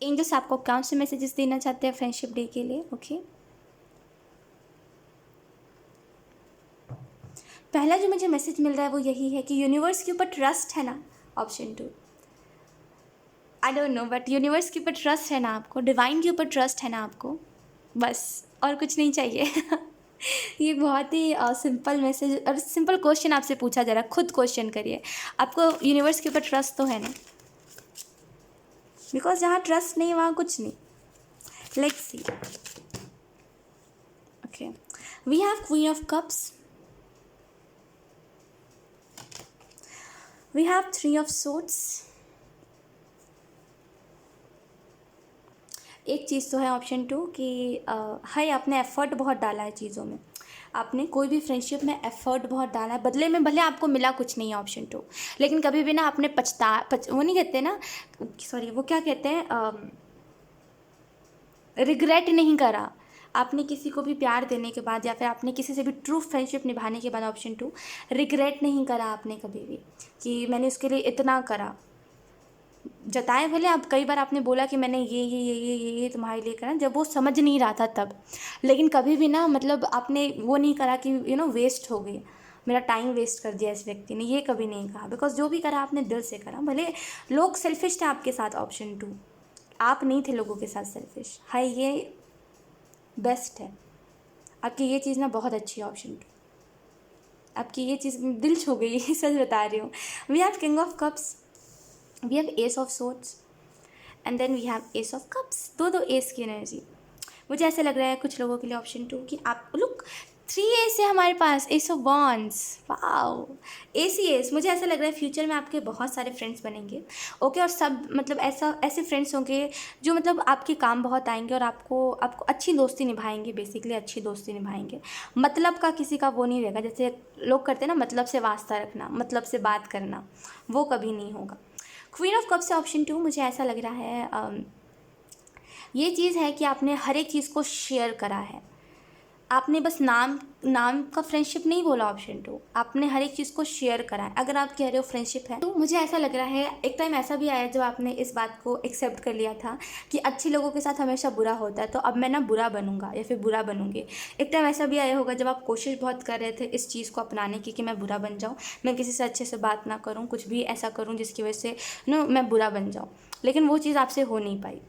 एंजल्स आपको कौन से मैसेजेस देना चाहते हैं फ्रेंडशिप डे के लिए। ओके, पहला जो मुझे मैसेज मिल रहा है वो यही है कि यूनिवर्स के ऊपर ट्रस्ट है ना। Option 2, I don't no, but universe के ऊपर ट्रस्ट है ना आपको, डिवाइन के ऊपर ट्रस्ट है ना आपको, बस और कुछ नहीं चाहिए। ये बहुत ही सिंपल मैसेज और सिंपल क्वेश्चन आपसे पूछा जा रहा है, खुद क्वेश्चन करिए, आपको यूनिवर्स के ऊपर ट्रस्ट तो है ना। बिकॉज जहाँ ट्रस्ट नहीं वहाँ कुछ नहीं. Let's see. Okay, we have queen of cups, we have three of swords. एक चीज़ तो है ऑप्शन 2 कि है आपने एफ़र्ट बहुत डाला है चीज़ों में, आपने कोई भी फ्रेंडशिप में एफ़र्ट बहुत डाला है, बदले में भले आपको मिला कुछ नहीं है ऑप्शन 2, लेकिन कभी भी ना आपने वो नहीं कहते ना, सॉरी वो क्या कहते हैं, रिग्रेट नहीं करा. आपने किसी को भी प्यार देने के बाद या फिर आपने किसी से भी ट्रू फ्रेंडशिप निभाने के बाद ऑप्शन 2, रिग्रेट नहीं करा आपने कभी भी कि मैंने उसके लिए इतना करा. जताए भले आप, कई बार आपने बोला कि मैंने ये तुम्हारे लिए करा, जब वो समझ नहीं रहा था तब, लेकिन कभी भी ना मतलब आपने वो नहीं करा कि वेस्ट हो गई, मेरा टाइम वेस्ट कर दिया इस व्यक्ति ने, ये कभी नहीं कहा. बिकॉज जो भी करा आपने दिल से करा. भले लोग सेल्फिश थे आपके साथ ऑप्शन 2, आप नहीं थे लोगों के साथ सेल्फिश. है ये बेस्ट है आपकी, ये चीज़ ना बहुत अच्छी है ऑप्शन 2. आपकी ये चीज़ दिल छू गई, सच बता रही हूँ. We have king of cups, we have ace of swords and then we have ace of cups. दो एस की एनर्जी. मुझे ऐसा लग रहा है कुछ लोगों के लिए ऑप्शन 2 कि आप लुक 3 एस है हमारे पास, ace of wands. Wow, ace ही एस. मुझे ऐसा लग रहा है फ्यूचर में आपके बहुत सारे फ्रेंड्स बनेंगे. ओके, और सब मतलब ऐसे फ्रेंड्स होंगे जो मतलब आपके काम बहुत आएंगे और आपको अच्छी दोस्ती निभाएंगे, बेसिकली अच्छी दोस्ती निभाएंगे. मतलब का किसी का वो नहीं रहेगा, जैसे लोग करते हैं ना, मतलब से वास्ता रखना, मतलब से बात करना, वो कभी नहीं होगा. क्वीन ऑफ कप्स से ऑप्शन 2 मुझे ऐसा लग रहा है ये चीज़ है कि आपने हर एक चीज़ को शेयर करा है. आपने बस नाम का फ्रेंडशिप नहीं बोला ऑप्शन 2, आपने हर एक चीज़ को शेयर करा है. अगर आप कह रहे हो फ्रेंडशिप है, तो मुझे ऐसा लग रहा है एक टाइम ऐसा भी आया जब आपने इस बात को एक्सेप्ट कर लिया था कि अच्छे लोगों के साथ हमेशा बुरा होता है, तो अब मैं ना बुरा बनूंगा या फिर बुरा बनूंगी. एक टाइम ऐसा भी आया होगा जब आप कोशिश बहुत कर रहे थे इस चीज़ को अपनाने की कि मैं बुरा बन जाऊँ, मैं किसी से अच्छे से बात ना करूँ, कुछ भी ऐसा करूँ जिसकी वजह से मैं बुरा बन जाऊँ, लेकिन वो चीज़ आपसे हो नहीं पाई.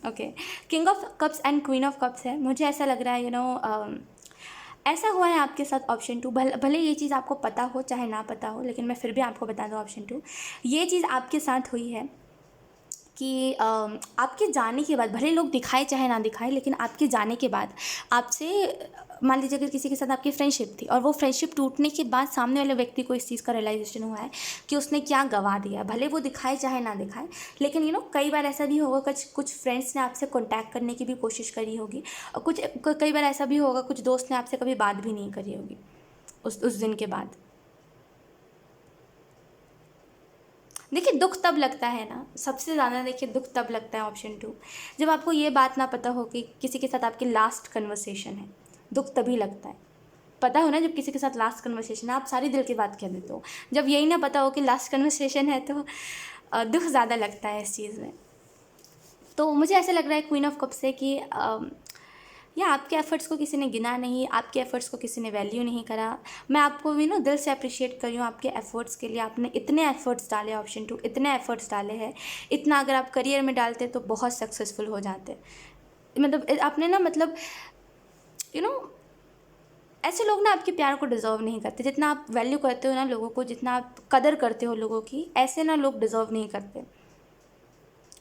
Okay, king of cups and queen of cups है. मुझे ऐसा लग रहा है ऐसा हुआ है आपके साथ ऑप्शन 2. भले ये चीज़ आपको पता हो चाहे ना पता हो, लेकिन मैं फिर भी आपको बता दूँ ऑप्शन 2, ये चीज़ आपके साथ हुई है कि आपके जाने के बाद, भले लोग दिखाए चाहे ना दिखाए, लेकिन आपके जाने के बाद आपसे, मान लीजिए अगर किसी के साथ आपकी फ्रेंडशिप थी और वो फ्रेंडशिप टूटने के बाद सामने वाले व्यक्ति को इस चीज़ का रियलाइजेशन हुआ है कि उसने क्या गंवा दिया. भले वो दिखाए चाहे ना दिखाए, लेकिन कई बार ऐसा भी होगा कुछ फ्रेंड्स ने आपसे कॉन्टैक्ट करने की भी कोशिश करी होगी, और कई बार ऐसा भी होगा कुछ दोस्त ने आपसे कभी बात भी नहीं करी होगी उस दिन के बाद. देखिए, दुख तब लगता है ना, सबसे ज़्यादा देखिए दुख तब लगता है ऑप्शन 2, जब आपको ये बात ना पता हो कि किसी के साथ आपकी लास्ट कन्वर्सेशन है. दुख तभी लगता है. पता हो ना जब किसी के साथ लास्ट कन्वर्सेशन है, आप सारी दिल की बात कह देते हो. जब यही ना पता हो कि लास्ट कन्वर्सेशन है, तो दुख ज़्यादा लगता है इस चीज़ में. तो मुझे ऐसा लग रहा है क्वीन ऑफ कप से कि या आपके एफ़र्ट्स को किसी ने गिना नहीं, आपके एफ़र्ट्स को किसी ने वैल्यू नहीं करा. मैं आपको भी दिल से अप्रिशिएट कर रही हूँ आपके एफ़र्ट्स के लिए. आपने इतने एफ़र्ट्स डाले ऑप्शन 2, इतने एफ़र्ट्स डाले हैं. इतना अगर आप करियर में डालते तो बहुत सक्सेसफुल हो जाते. मतलब आपने ना, मतलब ऐसे लोग ना आपके प्यार को डिज़र्व नहीं करते. जितना आप वैल्यू करते हो ना लोगों को, जितना आप कदर करते हो लोगों की, ऐसे ना लोग डिज़र्व नहीं करते.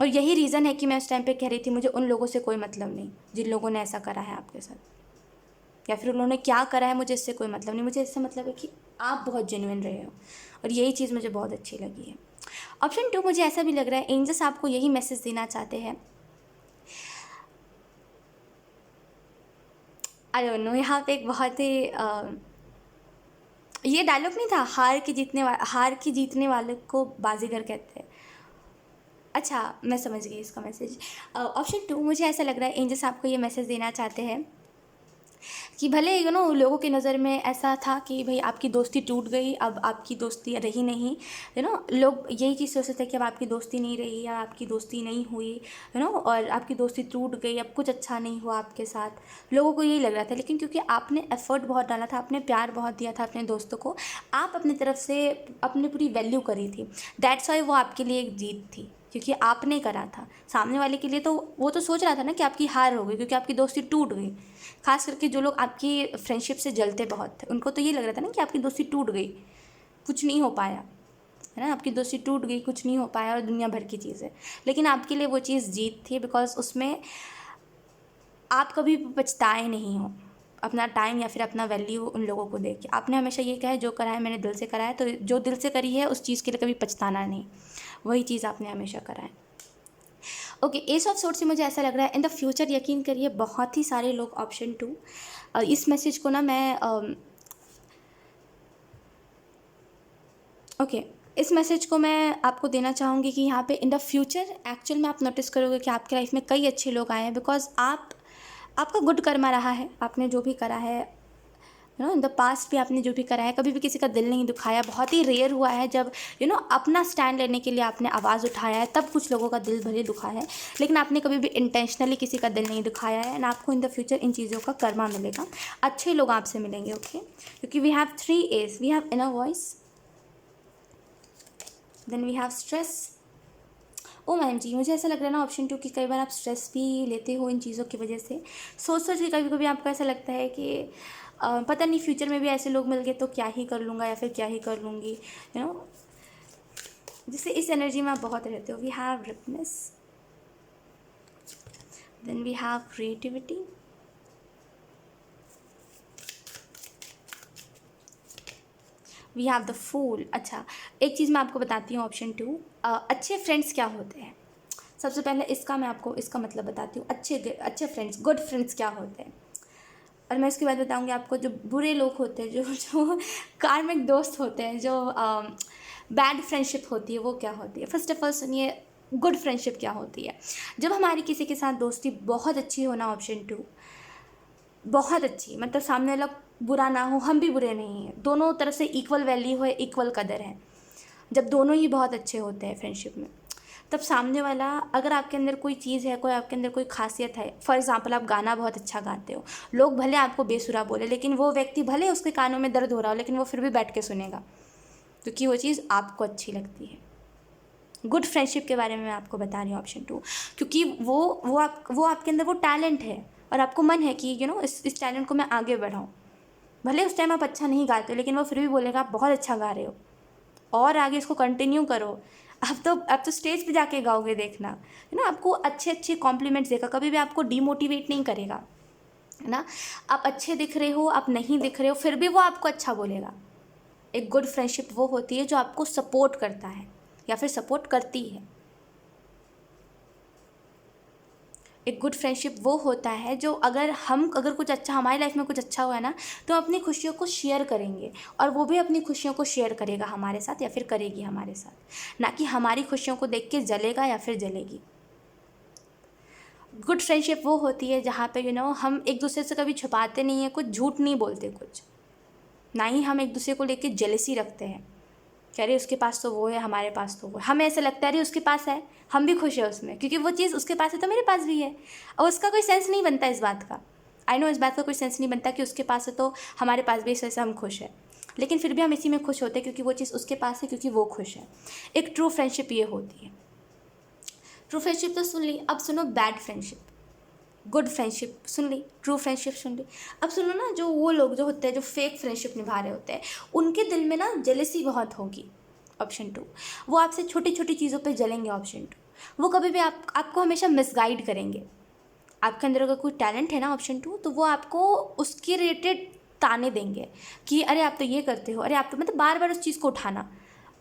और यही रीज़न है कि मैं उस टाइम पे कह रही थी मुझे उन लोगों से कोई मतलब नहीं जिन लोगों ने ऐसा करा है आपके साथ, या फिर उन्होंने क्या करा है मुझे इससे कोई मतलब नहीं. मुझे इससे मतलब है कि आप बहुत जेन्युइन रहे हो, और यही चीज़ मुझे बहुत अच्छी लगी है. ऑप्शन 2 मुझे ऐसा भी लग रहा है एंजल्स आपको यही मैसेज देना चाहते हैं. आई डोंट नो, यहाँ पे एक बहुत ही ये डायलॉग नहीं था, हार की जीतने वाले को बाजीगर कहते हैं. अच्छा, मैं समझ गई इसका मैसेज. ऑप्शन 2 मुझे ऐसा लग रहा है एंजल्स आपको ये मैसेज देना चाहते हैं कि भले लोगों की नज़र में ऐसा था कि भाई आपकी दोस्ती टूट गई, अब आपकी दोस्ती रही नहीं. लोग यही चीज़ सोचते थे कि अब आपकी दोस्ती नहीं रही, या आपकी दोस्ती नहीं हुई, और आपकी दोस्ती टूट गई, अब कुछ अच्छा नहीं हुआ आपके साथ. लोगों को यही लग रहा था, लेकिन क्योंकि आपने एफ़र्ट बहुत डाला था, आपने प्यार बहुत दिया था अपने दोस्तों को, आप अपनी तरफ से अपनी पूरी वैल्यू करी थी. दैट्स वाई वो आपके लिए एक जीत थी, क्योंकि आपने करा था. सामने वाले के लिए तो वो तो सोच रहा था ना कि आपकी हार हो गई, क्योंकि आपकी दोस्ती टूट गई. खास करके जो लोग आपकी फ्रेंडशिप से जलते बहुत थे, उनको तो ये लग रहा था ना कि आपकी दोस्ती टूट गई, कुछ नहीं हो पाया. है ना, आपकी दोस्ती टूट गई, कुछ नहीं हो पाया और दुनिया भर की चीज़ है, लेकिन आपके लिए वो चीज़ जीत थी, बिकॉज उसमें आप कभी भी पछताए नहीं हो अपना टाइम या फिर अपना वैल्यू उन लोगों को दे के। आपने हमेशा ये कहा है जो करा है मैंने दिल से करा है, तो जो दिल से करी है उस चीज़ के लिए कभी पछताना नहीं, वही चीज़ आपने हमेशा करा है। ओके, एस ऑफ सोर्ड से मुझे ऐसा लग रहा है इन द फ्यूचर, यकीन करिए बहुत ही सारे लोग ऑप्शन 2, इस मैसेज को ना मैं ओके इस मैसेज को मैं आपको देना चाहूँगी कि यहाँ पे इन द फ्यूचर एक्चुअल में आप नोटिस करोगे कि आपके लाइफ में कई अच्छे लोग आए हैं, बिकॉज आपका गुड कर्मा रहा है, आपने जो भी करा है इन द पास्ट भी आपने जो भी करा है, कभी भी किसी का दिल नहीं दुखाया। बहुत ही रेयर हुआ है जब अपना स्टैंड लेने के लिए आपने आवाज़ उठाया है, तब कुछ लोगों का दिल भले दुखा है, लेकिन आपने कभी भी इंटेंशनली किसी का दिल नहीं दुखाया है। एंड आपको इन द फ्यूचर इन चीज़ों का कर्मा मिलेगा, अच्छे लोग आपसे मिलेंगे। ओके, क्योंकि we have 3 A's, we have inner voice, then we have stress. ओ मैम जी, मुझे ऐसा लग रहा है ना ऑप्शन 2 कि कई बार आप स्ट्रेस भी लेते हो इन चीज़ों की वजह से, सोच के कभी कभी आपको ऐसा लगता है कि पता नहीं फ्यूचर में भी ऐसे लोग मिल गए तो क्या ही कर लूँगा या फिर क्या ही कर लूँगी, जिससे इस एनर्जी में आप बहुत रहते हो। We have ripeness, then we have creativity, we have the fool. अच्छा, एक चीज़ मैं आपको बताती हूँ ऑप्शन 2, अच्छे फ्रेंड्स क्या होते हैं। सबसे पहले इसका मैं आपको इसका मतलब बताती हूँ, अच्छे फ्रेंड्स, गुड फ्रेंड्स क्या होते हैं, और मैं इसके बाद बताऊँगी आपको जो बुरे लोग होते हैं, जो कार्मिक दोस्त होते हैं, जो बैड फ्रेंडशिप होती है वो क्या होती है। फर्स्ट ऑफ ऑल सुनिए, गुड फ्रेंडशिप क्या होती है। जब हमारी किसी के साथ दोस्ती बहुत अच्छी हो ना, ऑप्शन 2, बहुत अच्छी, मतलब सामने वाला बुरा ना हो, हम भी बुरे नहीं हैं, दोनों तरफ से इक्वल वैल्यू है, इक्वल कदर है। जब दोनों ही बहुत अच्छे होते हैं फ्रेंडशिप में, तब सामने वाला, अगर आपके अंदर कोई चीज़ है, कोई आपके अंदर कोई खासियत है, फॉर एग्जांपल आप गाना बहुत अच्छा गाते हो, लोग भले आपको बेसुरा बोले, लेकिन वो व्यक्ति भले उसके कानों में दर्द हो रहा हो, लेकिन वो फिर भी बैठ के सुनेगा, क्योंकि वो चीज़ आपको अच्छी लगती है। गुड फ्रेंडशिप के बारे में मैं आपको बता रही हूँ ऑप्शन 2, क्योंकि वो आपके अंदर वो टैलेंट है और आपको मन है कि इस टैलेंट को मैं आगे बढ़ाऊँ। भले उस टाइम आप अच्छा नहीं गाते हो, लेकिन वो फिर भी बोलेगा आप बहुत अच्छा गा रहे हो और आगे इसको कंटिन्यू करो। आप तो स्टेज पे जाके गाओगे, देखना, है ना। आपको अच्छे अच्छे कॉम्प्लीमेंट्स देगा, कभी भी आपको डीमोटिवेट नहीं करेगा, है ना। आप अच्छे दिख रहे हो, आप नहीं दिख रहे हो, फिर भी वो आपको अच्छा बोलेगा। एक गुड फ्रेंडशिप वो होती है जो आपको सपोर्ट करता है या फिर सपोर्ट करती है। एक गुड फ्रेंडशिप वो होता है जो अगर कुछ अच्छा हमारी लाइफ में कुछ अच्छा हुआ है ना, तो हम अपनी खुशियों को शेयर करेंगे और वो भी अपनी खुशियों को शेयर करेगा हमारे साथ या फिर करेगी हमारे साथ, ना कि हमारी खुशियों को देख के जलेगा या फिर जलेगी। गुड फ्रेंडशिप वो होती है जहाँ पे हम एक दूसरे से कभी छुपाते नहीं हैं, कुछ झूठ नहीं बोलते कुछ, ना ही हम एक दूसरे को लेके जेलसी रखते हैं कि अरे उसके पास तो वो है, हमारे पास तो वो है। हमें ऐसा लगता है अरे उसके पास है, हम भी खुश है उसमें, क्योंकि वो चीज़ उसके पास है तो मेरे पास भी है, और उसका कोई सेंस नहीं बनता इस बात का। आई नो, इस बात का कोई सेंस नहीं बनता कि उसके पास है तो हमारे पास भी, इस वजह से हम खुश हैं, लेकिन फिर भी हम इसी में खुश होते हैं क्योंकि वो चीज़ उसके पास है, क्योंकि वो खुश है। एक ट्रू फ्रेंडशिप ये होती है। ट्रू फ्रेंडशिप तो सुन ली, अब सुनो बैड फ्रेंडशिप। गुड फ्रेंडशिप सुन ली, ट्रू फ्रेंडशिप सुन ली, अब सुनो ना, जो वो लोग जो होते हैं जो फेक फ्रेंडशिप निभा रहे होते हैं, उनके दिल में ना जेलसी बहुत होगी, ऑप्शन 2। वो आपसे छोटी छोटी चीज़ों पे जलेंगे, ऑप्शन 2। वो कभी भी आपको हमेशा मिसगाइड करेंगे। आपके अंदर अगर कोई टैलेंट है ना, ऑप्शन 2, तो वो आपको उसके रिलेटेड ताने देंगे कि अरे आप तो ये करते हो, अरे आप तो, मतलब बार बार उस चीज़ को उठाना।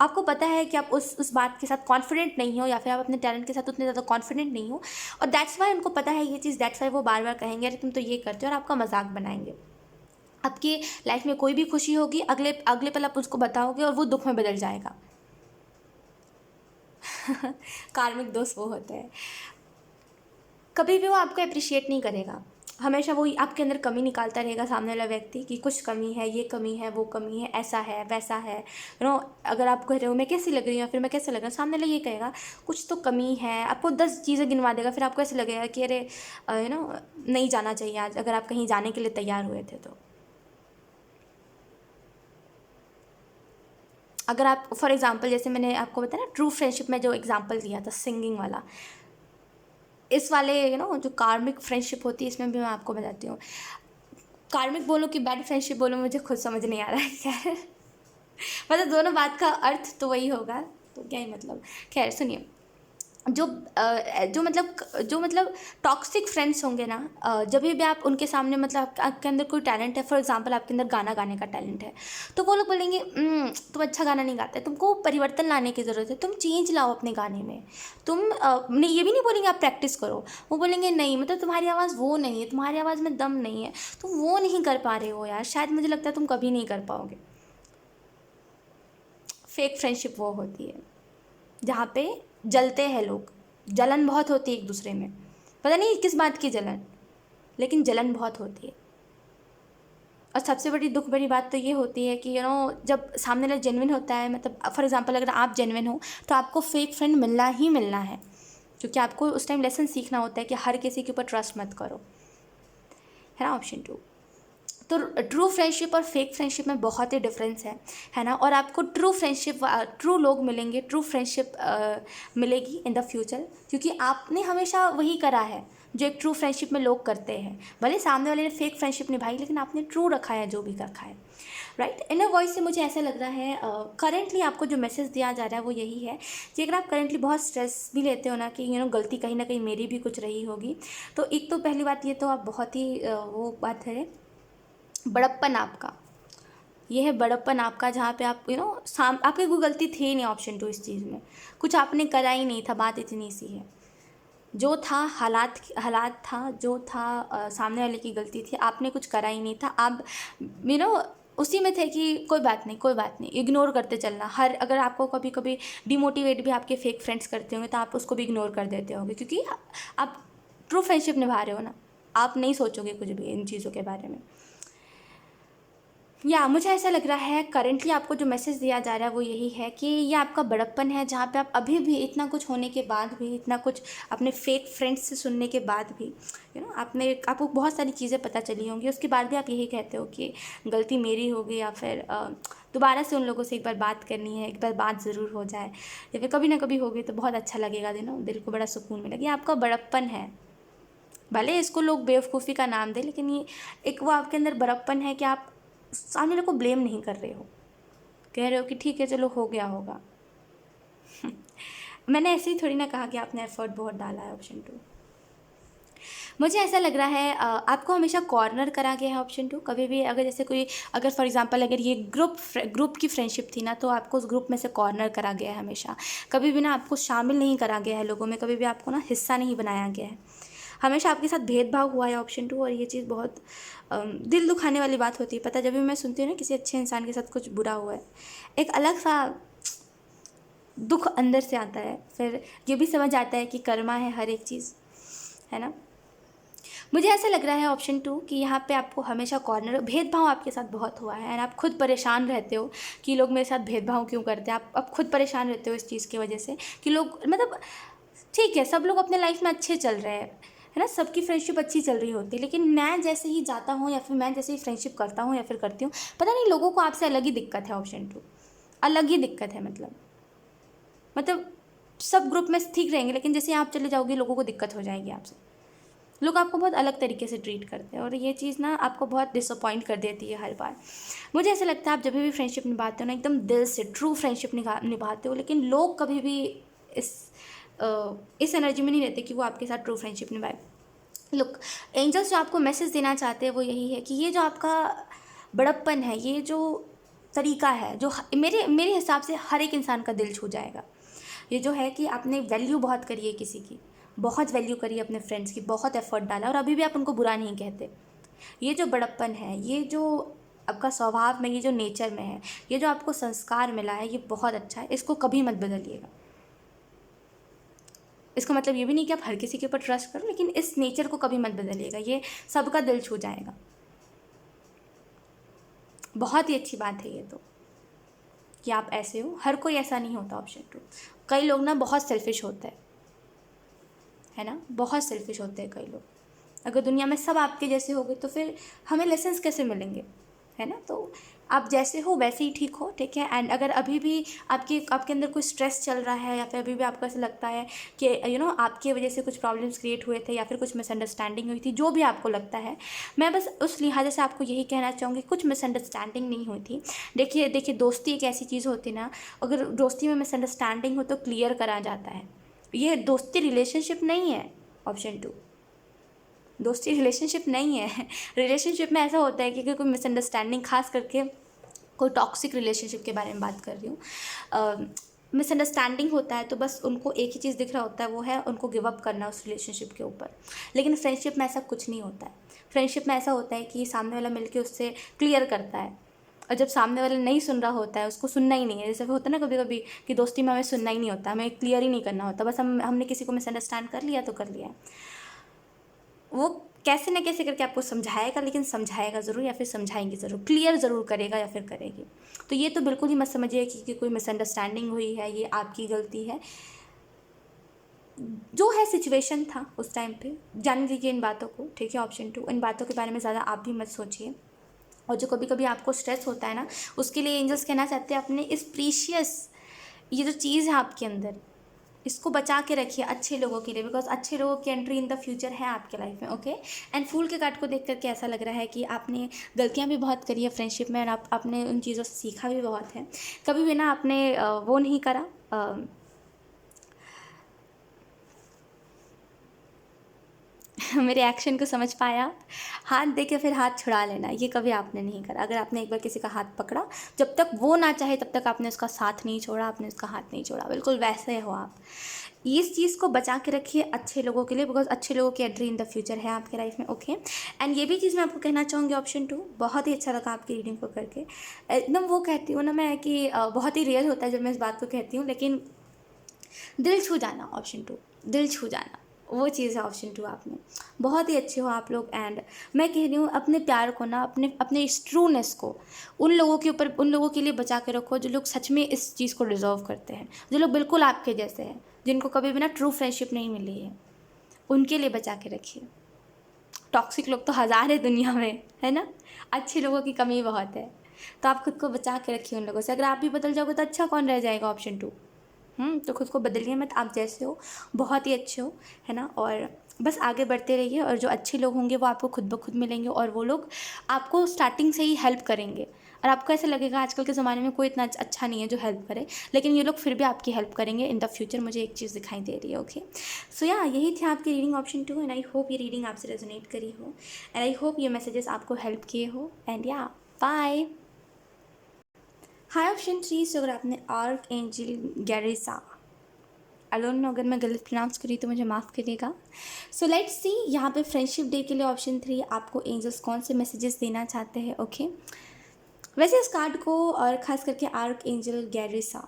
आपको पता है कि आप उस बात के साथ कॉन्फिडेंट नहीं हो या फिर आप अपने टैलेंट के साथ उतने ज़्यादा कॉन्फिडेंट नहीं हो, और दैट्स वाई उनको पता है ये चीज़, दैट्स वाई वो बार बार कहेंगे अरे तुम तो ये करते हो, और आपका मजाक बनाएंगे। आपकी लाइफ में कोई भी खुशी होगी, अगले अगले पल आप उसको बताओगे और वो दुख में बदल जाएगा। कार्मिक दोस्त वो होते हैं, कभी भी वो आपको अप्रिशिएट नहीं करेगा, हमेशा वो आपके अंदर कमी निकालता रहेगा सामने वाला व्यक्ति कि कुछ कमी है, ये कमी है, वो कमी है, ऐसा है वैसा है, अगर आप कह रहे हो मैं कैसी लग रही हूँ या फिर मैं कैसा लग रहा हूँ, सामने वाला ये कहेगा कुछ तो कमी है, आपको 10 चीज़ें गिनवा देगा, फिर आपको ऐसे लगेगा कि अरे नहीं जाना चाहिए आज, अगर आप कहीं जाने के लिए तैयार हुए थे तो। अगर आप फॉर एग्जांपल, जैसे मैंने आपको बताया ना ट्रू फ्रेंडशिप में जो एग्जांपल दिया था सिंगिंग वाला, इस वाले जो कार्मिक फ्रेंडशिप होती है, इसमें भी मैं आपको बताती हूँ। कार्मिक बोलो कि बैड फ्रेंडशिप बोलो, मुझे खुद समझ नहीं आ रहा है खैर। मतलब दोनों बात का अर्थ तो वही होगा, तो क्या ही मतलब। खैर सुनिए, जो मतलब टॉक्सिक फ्रेंड्स होंगे ना, जब भी आप उनके सामने मतलब आपके अंदर कोई टैलेंट है, फॉर एग्जांपल आपके अंदर गाना गाने का टैलेंट है, तो वो लोग बोलेंगे तुम अच्छा गाना नहीं गाते, तुमको परिवर्तन लाने की ज़रूरत है, तुम चेंज लाओ अपने गाने में। तुम नहीं, ये भी नहीं बोलेंगे आप प्रैक्टिस करो, वो बोलेंगे नहीं मतलब तुम्हारी आवाज़ वो नहीं है, तुम्हारी आवाज़ में दम नहीं है, तुम वो नहीं कर पा रहे हो यार, शायद मुझे लगता है तुम कभी नहीं कर पाओगे। फेक फ्रेंडशिप वो होती है जहाँ पे जलते हैं लोग, जलन बहुत होती है एक दूसरे में, पता नहीं किस बात की जलन, लेकिन जलन बहुत होती है। और सबसे बड़ी दुख भरी बात तो ये होती है कि जब सामने वाला जेन्युइन होता है, मतलब फॉर एग्जांपल अगर आप जेन्युइन हो तो आपको फेक फ्रेंड मिलना ही मिलना है, क्योंकि आपको उस टाइम लेसन सीखना होता है कि हर किसी के ऊपर ट्रस्ट मत करो, है ना। ऑप्शन 2। तो ट्रू फ्रेंडशिप और फेक फ्रेंडशिप में बहुत ही डिफरेंस है ना। और आपको ट्रू फ्रेंडशिप, ट्रू लोग मिलेंगे, ट्रू फ्रेंडशिप मिलेगी इन द फ्यूचर, क्योंकि आपने हमेशा वही करा है जो एक ट्रू फ्रेंडशिप में लोग करते हैं। भले सामने वाले ने फेक फ्रेंडशिप निभाई, लेकिन आपने ट्रू रखा है जो भी रखा है, राइट। इनर वॉइस से मुझे ऐसा लग रहा है करेंटली आपको जो मैसेज दिया जा रहा है वो यही है कि अगर आप करेंटली बहुत स्ट्रेस भी लेते हो ना कि गलती कहीं ना कहीं मेरी भी कुछ रही होगी, तो एक तो पहली बात ये तो आप बहुत ही वो बात है बड़प्पन आपका, ये है बड़प्पन आपका, जहाँ पे आप आपकी कोई गलती थी नहीं। ऑप्शन 2 इस चीज़ में कुछ आपने करा ही नहीं था, बात इतनी सी है, जो था हालात था, जो था सामने वाले की गलती थी, आपने कुछ करा ही नहीं था। आप उसी में थे कि कोई बात नहीं, कोई बात नहीं, इग्नोर करते चलना। अगर आपको कभी कभी डिमोटिवेट भी आपके फेक फ्रेंड्स करते होंगे तो आप उसको भी इग्नोर कर देते होंगे, क्योंकि आप ट्रू फ्रेंडशिप निभा रहे हो ना, आप नहीं सोचोगे कुछ भी इन चीज़ों के बारे में। या मुझे ऐसा लग रहा है करेंटली आपको जो मैसेज दिया जा रहा है वो यही है कि ये आपका बड़प्पन है, जहाँ पे आप अभी भी इतना कुछ होने के बाद भी, इतना कुछ अपने फेक फ्रेंड्स से सुनने के बाद भी, आपको बहुत सारी चीज़ें पता चली होंगी, उसके बाद भी आप यही कहते हो कि गलती मेरी होगी, या फिर दोबारा से उन लोगों से एक बार बात करनी है, एक बार बात ज़रूर हो जाए, या फिर कभी ना कभी होगी तो बहुत अच्छा लगेगा, दिल को बड़ा सुकून मिलेगा। ये आपका बड़प्पन है, भले इसको लोग बेवकूफ़ी का नाम दे, लेकिन ये एक वो आपके अंदर बड़प्पन है कि आप सामने वाले को ब्लेम नहीं कर रहे हो, कह रहे हो कि ठीक है चलो हो गया होगा। मैंने ऐसे ही थोड़ी ना कहा कि आपने एफर्ट बहुत डाला है। ऑप्शन 2 मुझे ऐसा लग रहा है आपको हमेशा कॉर्नर करा गया है। ऑप्शन 2 कभी भी अगर फॉर एग्जांपल अगर ये ग्रुप की फ्रेंडशिप थी ना, तो आपको उस ग्रुप में से कॉर्नर करा गया है हमेशा, कभी भी ना आपको शामिल नहीं करा गया है लोगों में, कभी भी आपको ना हिस्सा नहीं बनाया गया है, हमेशा आपके साथ भेदभाव हुआ है। ऑप्शन 2 और ये चीज़ बहुत दिल दुखाने वाली बात होती है, पता जब भी मैं सुनती हूँ ना किसी अच्छे इंसान के साथ कुछ बुरा हुआ है, एक अलग सा दुख अंदर से आता है, फिर ये भी समझ आता है कि कर्मा है हर एक चीज़, है ना। मुझे ऐसा लग रहा है ऑप्शन 2 कि यहाँ पे आपको हमेशा कॉर्नर, भेदभाव आपके साथ बहुत हुआ है, एंड आप खुद परेशान रहते हो कि लोग मेरे साथ भेदभाव क्यों करते हैं। आप खुद परेशान रहते हो इस चीज़ की वजह से कि लोग, मतलब ठीक है सब लोग अपने लाइफ में अच्छे चल रहे हैं, है ना, सबकी फ्रेंडशिप अच्छी चल रही होती है, लेकिन मैं जैसे ही जाता हूँ या फिर मैं जैसे ही फ्रेंडशिप करता हूँ या फिर करती हूँ, पता नहीं लोगों को आपसे अलग ही दिक्कत है। ऑप्शन 2 अलग ही दिक्कत है, मतलब सब ग्रुप में ठीक रहेंगे, लेकिन जैसे आप चले जाओगे लोगों को दिक्कत हो जाएगी आपसे, लोग आपको बहुत अलग तरीके से ट्रीट करते हैं, और ये चीज़ ना आपको बहुत डिसअपॉइंट कर देती है हर बार। मुझे ऐसा लगता है आप जब भी फ्रेंडशिप निभाते हो ना, एकदम दिल से ट्रू फ्रेंडशिप निभाते हो, लेकिन लोग कभी भी इस एनर्जी में नहीं रहते कि वो आपके साथ ट्रू फ्रेंडशिप निभाए। लुक, एंजल्स जो आपको मैसेज देना चाहते हैं वो यही है कि ये जो आपका बड़प्पन है, ये जो तरीका है, जो मेरे हिसाब से हर एक इंसान का दिल छू जाएगा, ये जो है कि आपने वैल्यू बहुत करी है किसी की, बहुत वैल्यू करी है अपने फ्रेंड्स की, बहुत एफर्ट डाला और अभी भी आप उनको बुरा नहीं कहते, ये जो बड़प्पन है, ये जो आपका स्वभाव में, ये जो नेचर में है, ये जो आपको संस्कार मिला है, ये बहुत अच्छा है, इसको कभी मत बदलिएगा। इसका मतलब ये भी नहीं कि आप हर किसी के ऊपर ट्रस्ट करो, लेकिन इस नेचर को कभी मत बदलिएगा, ये सबका दिल छू जाएगा। बहुत ही अच्छी बात है ये तो कि आप ऐसे हो, हर कोई ऐसा नहीं होता। ऑप्शन 2 कई लोग ना बहुत सेल्फिश होते हैं, है ना, बहुत सेल्फिश होते हैं कई लोग। अगर दुनिया में सब आपके जैसे हो गए तो फिर हमें लेसन्स कैसे मिलेंगे, है ना। तो आप जैसे हो वैसे ही ठीक हो, ठीक है। एंड अगर अभी भी आपके अंदर कोई स्ट्रेस चल रहा है या फिर अभी भी आपको ऐसा लगता है कि आपकी वजह से कुछ प्रॉब्लम्स क्रिएट हुए थे या फिर कुछ मिसअंडरस्टैंडिंग हुई थी, जो भी आपको लगता है, मैं बस उस लिहाजे से आपको यही कहना चाहूँगी, कुछ मिसअंडरस्टैंडिंग नहीं हुई थी। देखिए देखिए, दोस्ती एक ऐसी चीज़ होती है ना, अगर दोस्ती में मिसअंडरस्टैंडिंग हो तो क्लियर करा जाता है। ये दोस्ती रिलेशनशिप नहीं है। ऑप्शन 2, दोस्ती रिलेशनशिप नहीं है। रिलेशनशिप में ऐसा होता है कि कोई मिसअंडरस्टैंडिंग, खास करके कोई टॉक्सिक रिलेशनशिप के बारे में बात कर रही हूँ, मिसअंडरस्टैंडिंग होता है तो बस उनको एक ही चीज़ दिख रहा होता है, वो है उनको गिव अप करना उस रिलेशनशिप के ऊपर। लेकिन फ्रेंडशिप में ऐसा कुछ नहीं होता है। फ्रेंडशिप में ऐसा होता है कि सामने वाला मिलके उससे क्लियर करता है, और जब सामने वाला नहीं सुन रहा होता है, उसको सुनना ही नहीं है। जैसे होता है ना कभी कभी कि दोस्ती में हमें सुनना ही नहीं होता, हमें क्लियर ही नहीं करना होता, बस हमने किसी को मिसअंडरस्टैंड कर लिया तो कर लिया। वो कैसे न कैसे करके आपको समझाएगा, लेकिन समझाएगा ज़रूर या फिर समझाएंगे ज़रूर, क्लियर ज़रूर करेगा या फिर करेगी। तो ये तो बिल्कुल ही मत समझिए कि कोई मिसअंडरस्टैंडिंग हुई है, ये आपकी गलती है। जो है सिचुएशन था उस टाइम पे, जान लीजिए इन बातों को, ठीक है। ऑप्शन 2, इन बातों के बारे में ज़्यादा आप भी मत सोचिए। और जो कभी कभी आपको स्ट्रेस होता है ना, उसके लिए एंजल्स कहना चाहते हैं अपने इस प्रीशियस, ये जो चीज़ है आपके अंदर, इसको बचा के रखिए अच्छे लोगों के लिए, बिकॉज अच्छे लोगों की एंट्री इन द फ्यूचर है आपके लाइफ में, ओके। एंड फूल के कार्ड को देख करके ऐसा लग रहा है कि आपने गलतियां भी बहुत करी है फ्रेंडशिप में, और आपने उन चीज़ों से सीखा भी बहुत है। कभी भी ना आपने वो नहीं करा, मेरे एक्शन को समझ पाया आप? हाथ दे के फिर हाथ छुड़ा लेना, ये कभी आपने नहीं करा। अगर आपने एक बार किसी का हाथ पकड़ा, जब तक वो ना चाहे तब तक आपने उसका साथ नहीं छोड़ा, आपने उसका हाथ नहीं छोड़ा, बिल्कुल वैसे हो आप। इस चीज़ को बचा के रखिए अच्छे लोगों के लिए, बिकॉज अच्छे लोगों की एंट्री इन द फ्यूचर है आपके लाइफ में, ओके। एंड ये भी चीज़ मैं आपको कहना चाहूँगी, ऑप्शन 2 बहुत ही अच्छा लगा आपकी रीडिंग को करके। एकदम वो कहती हूँ ना मैं कि बहुत ही रियल होता है जब मैं इस बात को कहती हूँ, लेकिन दिल छू जाना, ऑप्शन 2, दिल छू जाना, वो चीज़ है ऑप्शन 2 आप में। बहुत ही अच्छे हो आप लोग। एंड मैं कह रही हूँ अपने प्यार को ना, अपने अपने इस ट्रूनेस को उन लोगों के ऊपर, उन लोगों के लिए बचा के रखो जो लोग सच में इस चीज़ को डिज़र्व करते हैं, जो लोग बिल्कुल आपके जैसे हैं, जिनको कभी भी ना ट्रू फ्रेंडशिप नहीं मिली है, उनके लिए बचा के रखिए। टॉक्सिक लोग तो हज़ार है दुनिया में, है ना। अच्छे लोगों की कमी बहुत है, तो आप खुद को बचा के रखिए उन लोगों से। अगर आप भी बदल जाओगे तो अच्छा कौन रह जाएगा, ऑप्शन 2। तो खुद को बदलिए मत, आप जैसे हो बहुत ही अच्छे हो, है ना। और बस आगे बढ़ते रहिए, और जो अच्छे लोग होंगे वो आपको खुद ब खुद मिलेंगे, और वो लोग आपको स्टार्टिंग से ही हेल्प करेंगे। और आपको ऐसा लगेगा आजकल के ज़माने में कोई इतना अच्छा नहीं है जो हेल्प करे, लेकिन ये लोग फिर भी आपकी हेल्प करेंगे इन द फ्यूचर, मुझे एक चीज़ दिखाई दे रही है, ओके। सो या यही थी आपकी reading option 2, and I hope ये रीडिंग आपसे रेजोनेट करी हो, एंड आई होप ये मैसेजेस आपको हेल्प किए हो, एंड या बाय। हाय ऑप्शन 3, सो अगर आपने आर्क एंजल गैरिसा, आई डोंट नो, अगर मैं गलत प्रोनाउंस करी तो मुझे माफ़ करिएगा। सो लेट्स सी यहाँ पे फ्रेंडशिप डे के लिए ऑप्शन 3 आपको एंजल्स कौन से मैसेजेस देना चाहते हैं, ओके। वैसे इस कार्ड को, और ख़ास करके आर्क एंजल गैरिसा,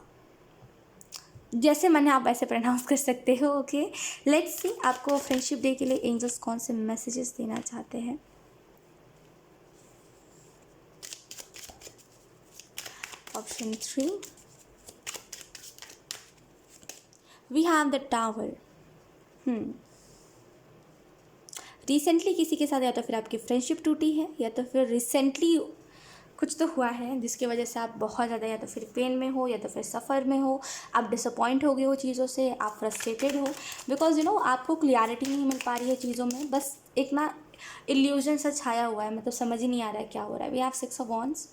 जैसे मैंने आप ऐसे प्रोनाउंस कर सकते हो, ओके। लेट्स सी आपको फ्रेंडशिप डे के लिए एंजल्स कौन से मैसेजेस देना चाहते हैं। Option 3 we have the tower. Recently किसी के साथ या तो फिर आपकी फ्रेंडशिप टूटी है, या तो फिर रिसेंटली कुछ तो हुआ है जिसकी वजह से आप बहुत ज़्यादा या तो फिर पेन में हो, या तो फिर सफ़र में हो, आप डिसअपॉइंट हो गए हो चीज़ों से, आप फ्रस्ट्रेटेड हो, बिकॉज आपको क्लियरिटी नहीं मिल पा रही है चीज़ों में, बस एक ना इल्यूजन सा छाया हुआ है, मतलब समझ ही नहीं आ रहा है क्या हो रहा है। वी हैव 6 ऑफ वॉन्ड्स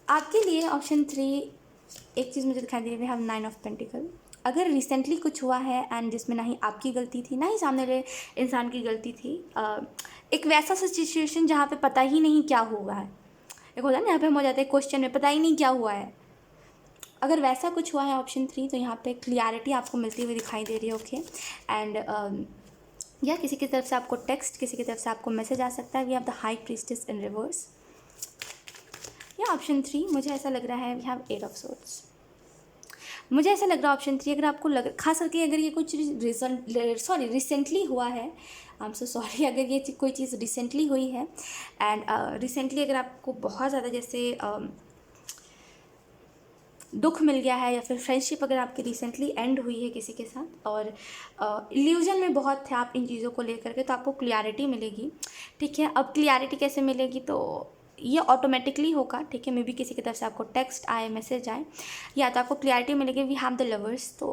आपके लिए। ऑप्शन 3 एक चीज़ मुझे दिखाई दे रही है, वी हैव 9 ऑफ पेंटिकल। अगर रिसेंटली कुछ हुआ है एंड जिसमें ना ही आपकी गलती थी ना ही सामने वाले इंसान की गलती थी, एक वैसा सिचुएशन जहाँ पे पता ही नहीं क्या हुआ है, एक होता है ना यहाँ पे हम हो जाते हैं क्वेश्चन में, पता ही नहीं क्या हुआ है। अगर वैसा कुछ हुआ है ऑप्शन 3, तो यहाँ पे क्लियरिटी आपको मिलती हुई दिखाई दे रही है, ओके। एंड या किसी की तरफ से आपको टेक्स्ट, किसी की तरफ से आपको मैसेज आ सकता है। We have the high priestess in reverse, या ऑप्शन 3 मुझे ऐसा लग रहा है वी हैव 8 ऑफ सोर्ड्स। मुझे ऐसा लग रहा है ऑप्शन 3, अगर आपको खास करके अगर ये कुछ रिसेंटली हुआ है, आई एम सो सॉरी, अगर ये कोई चीज़ रिसेंटली हुई है, एंड रिसेंटली अगर आपको बहुत ज़्यादा जैसे दुख मिल गया है, या फिर फ्रेंडशिप अगर आपकी रिसेंटली एंड हुई है किसी के साथ, और इल्यूजन में बहुत थे आप इन चीज़ों को लेकर के, तो आपको क्लियरिटी मिलेगी, ठीक है। अब क्लियरिटी कैसे मिलेगी, तो ये ऑटोमेटिकली होगा, ठीक है। मे बी किसी की तरफ से आपको टेक्स्ट आए, मैसेज आए, या तो आपको क्लियरिटी मिलेगी वी हैव द लवर्स। तो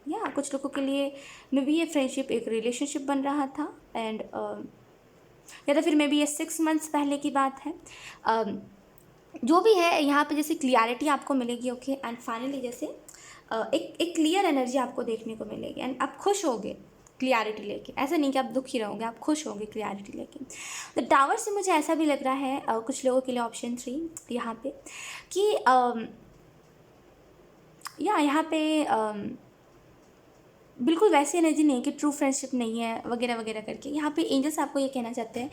या कुछ लोगों के लिए मे बी ये फ्रेंडशिप एक रिलेशनशिप बन रहा था, एंड या तो फिर मे बी ये 6 मंथ्स पहले की बात है। जो भी है यहाँ पे जैसे क्लियरिटी आपको मिलेगी, ओके। एंड फाइनली जैसे एक क्लियर एनर्जी आपको देखने को मिलेगी, एंड आप खुश होगे क्लियरिटी लेके। ऐसा नहीं कि आप दुखी रहोगे, आप खुश होगे क्लियरिटी लेके। द टावर से मुझे ऐसा भी लग रहा है कुछ लोगों के लिए ऑप्शन 3 यहाँ पे कि या यहाँ पे बिल्कुल वैसी एनर्जी नहीं कि ट्रू फ्रेंडशिप नहीं है वगैरह वगैरह करके। यहाँ पे एंजल्स आपको ये कहना चाहते हैं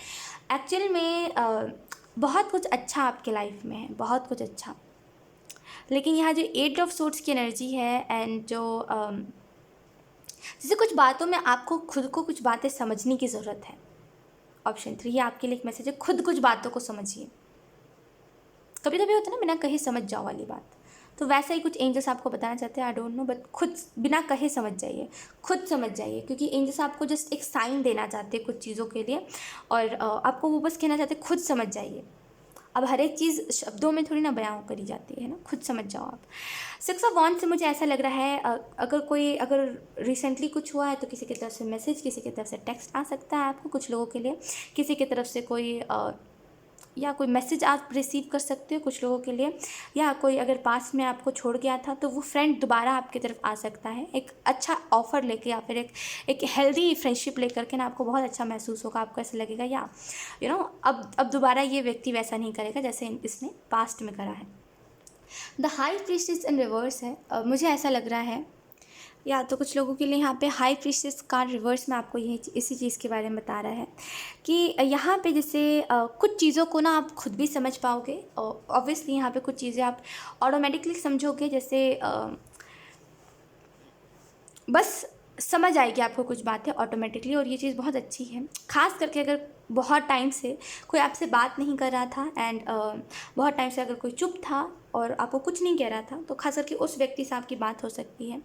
एक्चुअल में बहुत कुछ अच्छा आपके लाइफ में है, बहुत कुछ अच्छा। लेकिन यहाँ जो 8 ऑफ सोर्ड्स की एनर्जी है, एंड जो जैसे कुछ बातों में आपको खुद को कुछ बातें समझने की ज़रूरत है। ऑप्शन 3 ये आपके लिए एक मैसेज है, खुद कुछ बातों को समझिए। कभी कभी होता है ना बिना कहे समझ जाओ वाली बात, तो वैसा ही कुछ एंजल्स आपको बताना चाहते हैं, आई डोंट नो, बट खुद बिना कहे समझ जाइए, खुद समझ जाइए, क्योंकि एंजल्स आपको जस्ट एक साइन देना चाहते हैं कुछ चीज़ों के लिए, और आपको वो बस कहना चाहते हैं खुद समझ जाइए। अब हर एक चीज़ शब्दों में थोड़ी ना बयां करी जाती है ना, खुद समझ जाओ आप। 6 ऑफ वॉन्ड्स से मुझे ऐसा लग रहा है अगर रिसेंटली कुछ हुआ है तो किसी की तरफ से मैसेज, किसी की तरफ से टेक्स्ट आ सकता है आपको, कुछ लोगों के लिए किसी की तरफ से कोई या कोई मैसेज आप रिसीव कर सकते हो कुछ लोगों के लिए, या कोई अगर पास में आपको छोड़ गया था तो वो फ्रेंड दोबारा आपकी तरफ आ सकता है एक अच्छा ऑफ़र लेके, या फिर एक हेल्दी फ्रेंडशिप लेकर के ना। आपको बहुत अच्छा महसूस होगा, आपको ऐसा लगेगा या अब दोबारा ये व्यक्ति वैसा नहीं करेगा जैसे इसने पास्ट में करा है। The high priestess in reverse है, मुझे ऐसा लग रहा है, या तो कुछ लोगों के लिए यहाँ पे हाई प्रीस्टेस का रिवर्स में आपको यही इसी चीज़ के बारे में बता रहा है कि यहाँ पे जैसे कुछ चीज़ों को ना आप खुद भी समझ पाओगे, और ऑब्वियसली यहाँ पे कुछ चीज़ें आप ऑटोमेटिकली समझोगे, जैसे बस समझ आएगी आपको कुछ बातें ऑटोमेटिकली, और ये चीज़ बहुत अच्छी है। ख़ास करके अगर बहुत टाइम से कोई आपसे बात नहीं कर रहा था, एंड बहुत टाइम से अगर कोई चुप था और आपको कुछ नहीं कह रहा था, तो खास करके उस व्यक्ति से आपकी बात हो सकती है।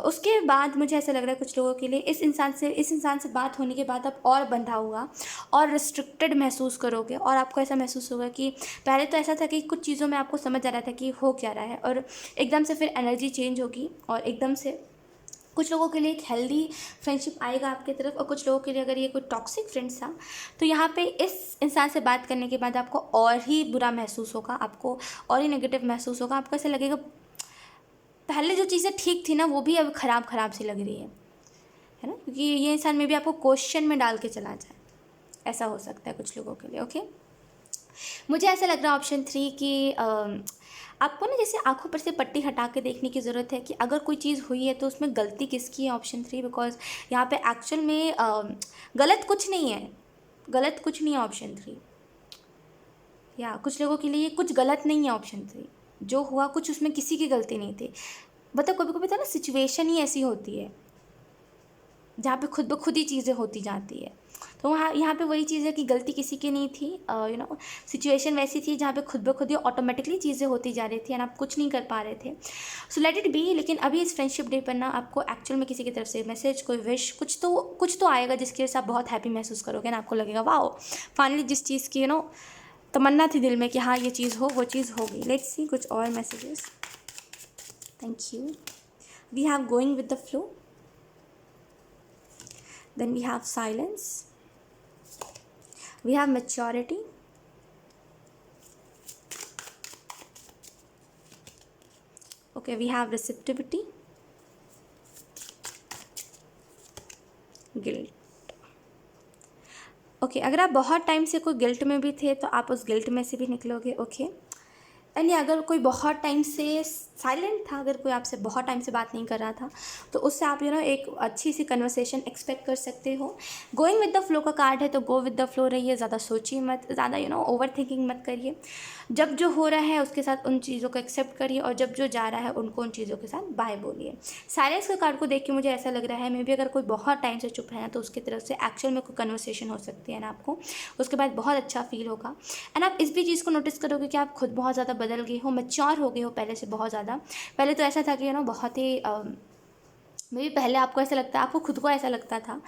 उसके बाद मुझे ऐसा लग रहा है कुछ लोगों के लिए इस इंसान से बात होने के बाद आप और बंधा हुआ और रिस्ट्रिक्टेड महसूस करोगे, और आपको ऐसा महसूस होगा कि पहले तो ऐसा था कि कुछ चीज़ों में आपको समझ आ रहा था कि हो क्या रहा है, और एकदम से फिर एनर्जी चेंज होगी, और एकदम से कुछ लोगों के लिए एक हेल्दी फ्रेंडशिप आएगा आपकी तरफ, और कुछ लोगों के लिए अगर ये कोई टॉक्सिक फ्रेंड्स था तो यहाँ पे इस इंसान से बात करने के बाद आपको और ही बुरा महसूस होगा, आपको और ही नेगेटिव महसूस होगा। आपको ऐसा लगेगा पहले जो चीज़ें ठीक थी ना वो भी अब ख़राब सी लग रही है ना, क्योंकि ये इंसान में भी आपको क्वेश्चन में डाल के चला जाए, ऐसा हो सकता है कुछ लोगों के लिए, ओके। मुझे ऐसा लग रहा है ऑप्शन 3 कि आपको ना जैसे आंखों पर से पट्टी हटा के देखने की ज़रूरत है कि अगर कोई चीज़ हुई है तो उसमें गलती किसकी है, ऑप्शन 3, बिकॉज यहाँ पे एक्चुअल में गलत कुछ नहीं है, गलत कुछ नहीं है ऑप्शन 3। या कुछ लोगों के लिए कुछ गलत नहीं है ऑप्शन 3, जो हुआ कुछ उसमें किसी की गलती नहीं थी। मतलब कभी कभी तो ना सिचुएशन ही ऐसी होती है जहाँ पे खुद ब खुद ही चीज़ें होती जाती है, तो वहाँ यहाँ पे वही चीज़ है कि गलती किसी की नहीं थी, सिचुएशन वैसी थी जहाँ पे खुद ब खुद ही ऑटोमेटिकली चीज़ें होती जा रही थी, एंड आप कुछ नहीं कर पा रहे थे, सो लेट इट बी। लेकिन अभी इस फ्रेंडशिप डे पर ना आपको एक्चुअल में किसी की तरफ से मैसेज, कोई विश, कुछ तो आएगा जिसकी वजह से आप बहुत हैप्पी महसूस करोगे, ना आपको लगेगा वाओ फाइनली जिस चीज़ की तमन्ना थी दिल में कि हाँ ये चीज़ हो, वो चीज़ होगी। लेट्स सी कुछ और messages. Thank you. We have going with the flow, then we have silence, we have maturity, okay, we have receptivity, guilt, okay, अगर आप बहुत टाइम से कोई गिल्ट में भी थे तो आप उस गिल्ट में से भी निकलोगे, ओके। यानी अगर कोई बहुत टाइम से साइलेंट था, अगर कोई आपसे बहुत टाइम से बात नहीं कर रहा था तो उससे आप एक अच्छी सी कन्वर्सेशन एक्सपेक्ट कर सकते हो। गोइंग विद द फ्लो का कार्ड है, तो गो विद द फ्लो रहिए, ज़्यादा सोचिए मत, ज़्यादा ओवर थिंकिंग मत करिए। जब जो हो रहा है उसके साथ उन चीज़ों को एक्सेप्ट करिए, और जब जो जा रहा है उनको उन चीज़ों के साथ बाय बोलिए। साइलेंस के कार्ड को देख के मुझे ऐसा लग रहा है मे बी अगर कोई बहुत टाइम से चुप है ना तो उसकी तरफ से एक्चुअल में कोई कन्वर्सेशन हो सकती है ना, आपको उसके बाद बहुत अच्छा फील होगा। एंड आप इस भी चीज़ को नोटिस करोगे कि आप खुद बहुत ज़्यादा बदल गए हो, मैच्योर हो गए हो पहले से बहुत ज़्यादा। पहले तो ऐसा था कि बहुत ही मे भी पहले आपको ऐसा लगता है, आपको खुद को ऐसा लगता था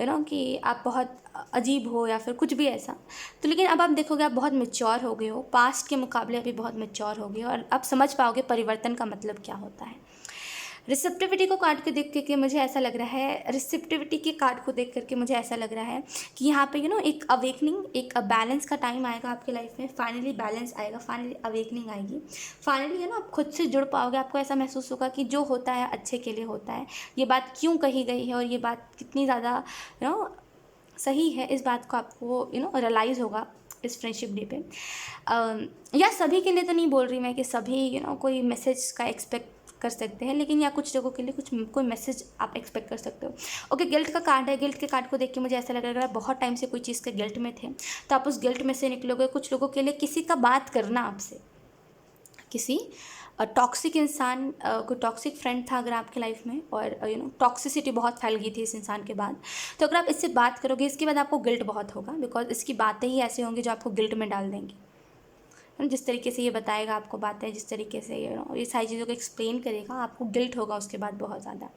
कि आप बहुत अजीब हो या फिर कुछ भी ऐसा। तो लेकिन अब आप देखोगे आप बहुत मैच्योर हो गए हो, पास्ट के मुकाबले अभी बहुत मैच्योर हो गए हो, और अब समझ पाओगे परिवर्तन का मतलब क्या होता है। रिसेप्टिविटी को कार्ड को देख करके मुझे ऐसा लग रहा है, रिसेप्टिविटी के कार्ड को देख करके मुझे ऐसा लग रहा है कि यहाँ पे एक अवेकनिंग, एक बैलेंस का टाइम आएगा आपके लाइफ में। फाइनली बैलेंस आएगा, फाइनली अवेकनिंग आएगी, फाइनली आप खुद से जुड़ पाओगे। आपको ऐसा महसूस होगा कि जो होता है अच्छे के लिए होता है, ये बात क्यों कही गई है और ये बात कितनी ज़्यादा सही है, इस बात को आपको रियलाइज़ होगा इस फ्रेंडशिप डे पे। या सभी के लिए तो नहीं बोल रही मैं कि सभी कोई मैसेज का एक्सपेक्ट कर सकते हैं, लेकिन या कुछ लोगों के लिए कोई मैसेज आप एक्सपेक्ट कर सकते हो। ओके, गिल्ट का कार्ड है। गिल्ट के कार्ड को देख के मुझे ऐसा लग रहा है बहुत टाइम से कोई चीज़ के गिल्ट में थे, तो आप उस गिल्ट में से निकलोगे। कुछ लोगों के लिए किसी का बात करना आपसे, किसी टॉक्सिक इंसान, कोई टॉक्सिक फ्रेंड था अगर आपकी लाइफ में, और टॉक्सिसिटी बहुत फैल गई थी इस इंसान के बाद, तो अगर आप इससे बात करोगे इसके बाद आपको गिल्ट बहुत होगा, बिकॉज इसकी बातें ही ऐसी होंगी जो आपको गिल्ट में डाल देंगी। जिस तरीके से ये बताएगा आपको बातें, जिस तरीके से ये सारी चीज़ों को एक्सप्लेन करेगा, आपको गिल्ट होगा उसके बाद बहुत ज़्यादा।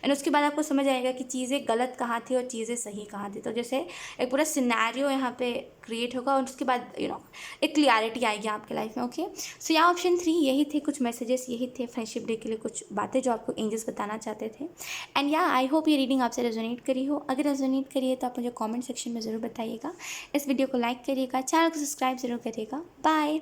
एंड उसके बाद आपको समझ आएगा कि चीज़ें गलत कहाँ थी और चीज़ें सही कहाँ थी। तो जैसे एक पूरा सिनेरियो यहाँ पे क्रिएट होगा, और उसके बाद एक क्लियरिटी आएगी आपके लाइफ में। ओके, सो यहाँ ऑप्शन 3 यही थे कुछ मैसेजेस, यही थे फ्रेंडशिप डे के लिए कुछ बातें जो आपको एंजल्स बताना चाहते थे। एंड या आई होप ये रीडिंग आपसे रेजोनेट करी हो। अगर रेजोनेट करी है तो आप मुझे कॉमेंट सेक्शन में ज़रूर बताइएगा। इस वीडियो को लाइक करिएगा, चैनल को सब्सक्राइब ज़रूर करिएगा। बाय।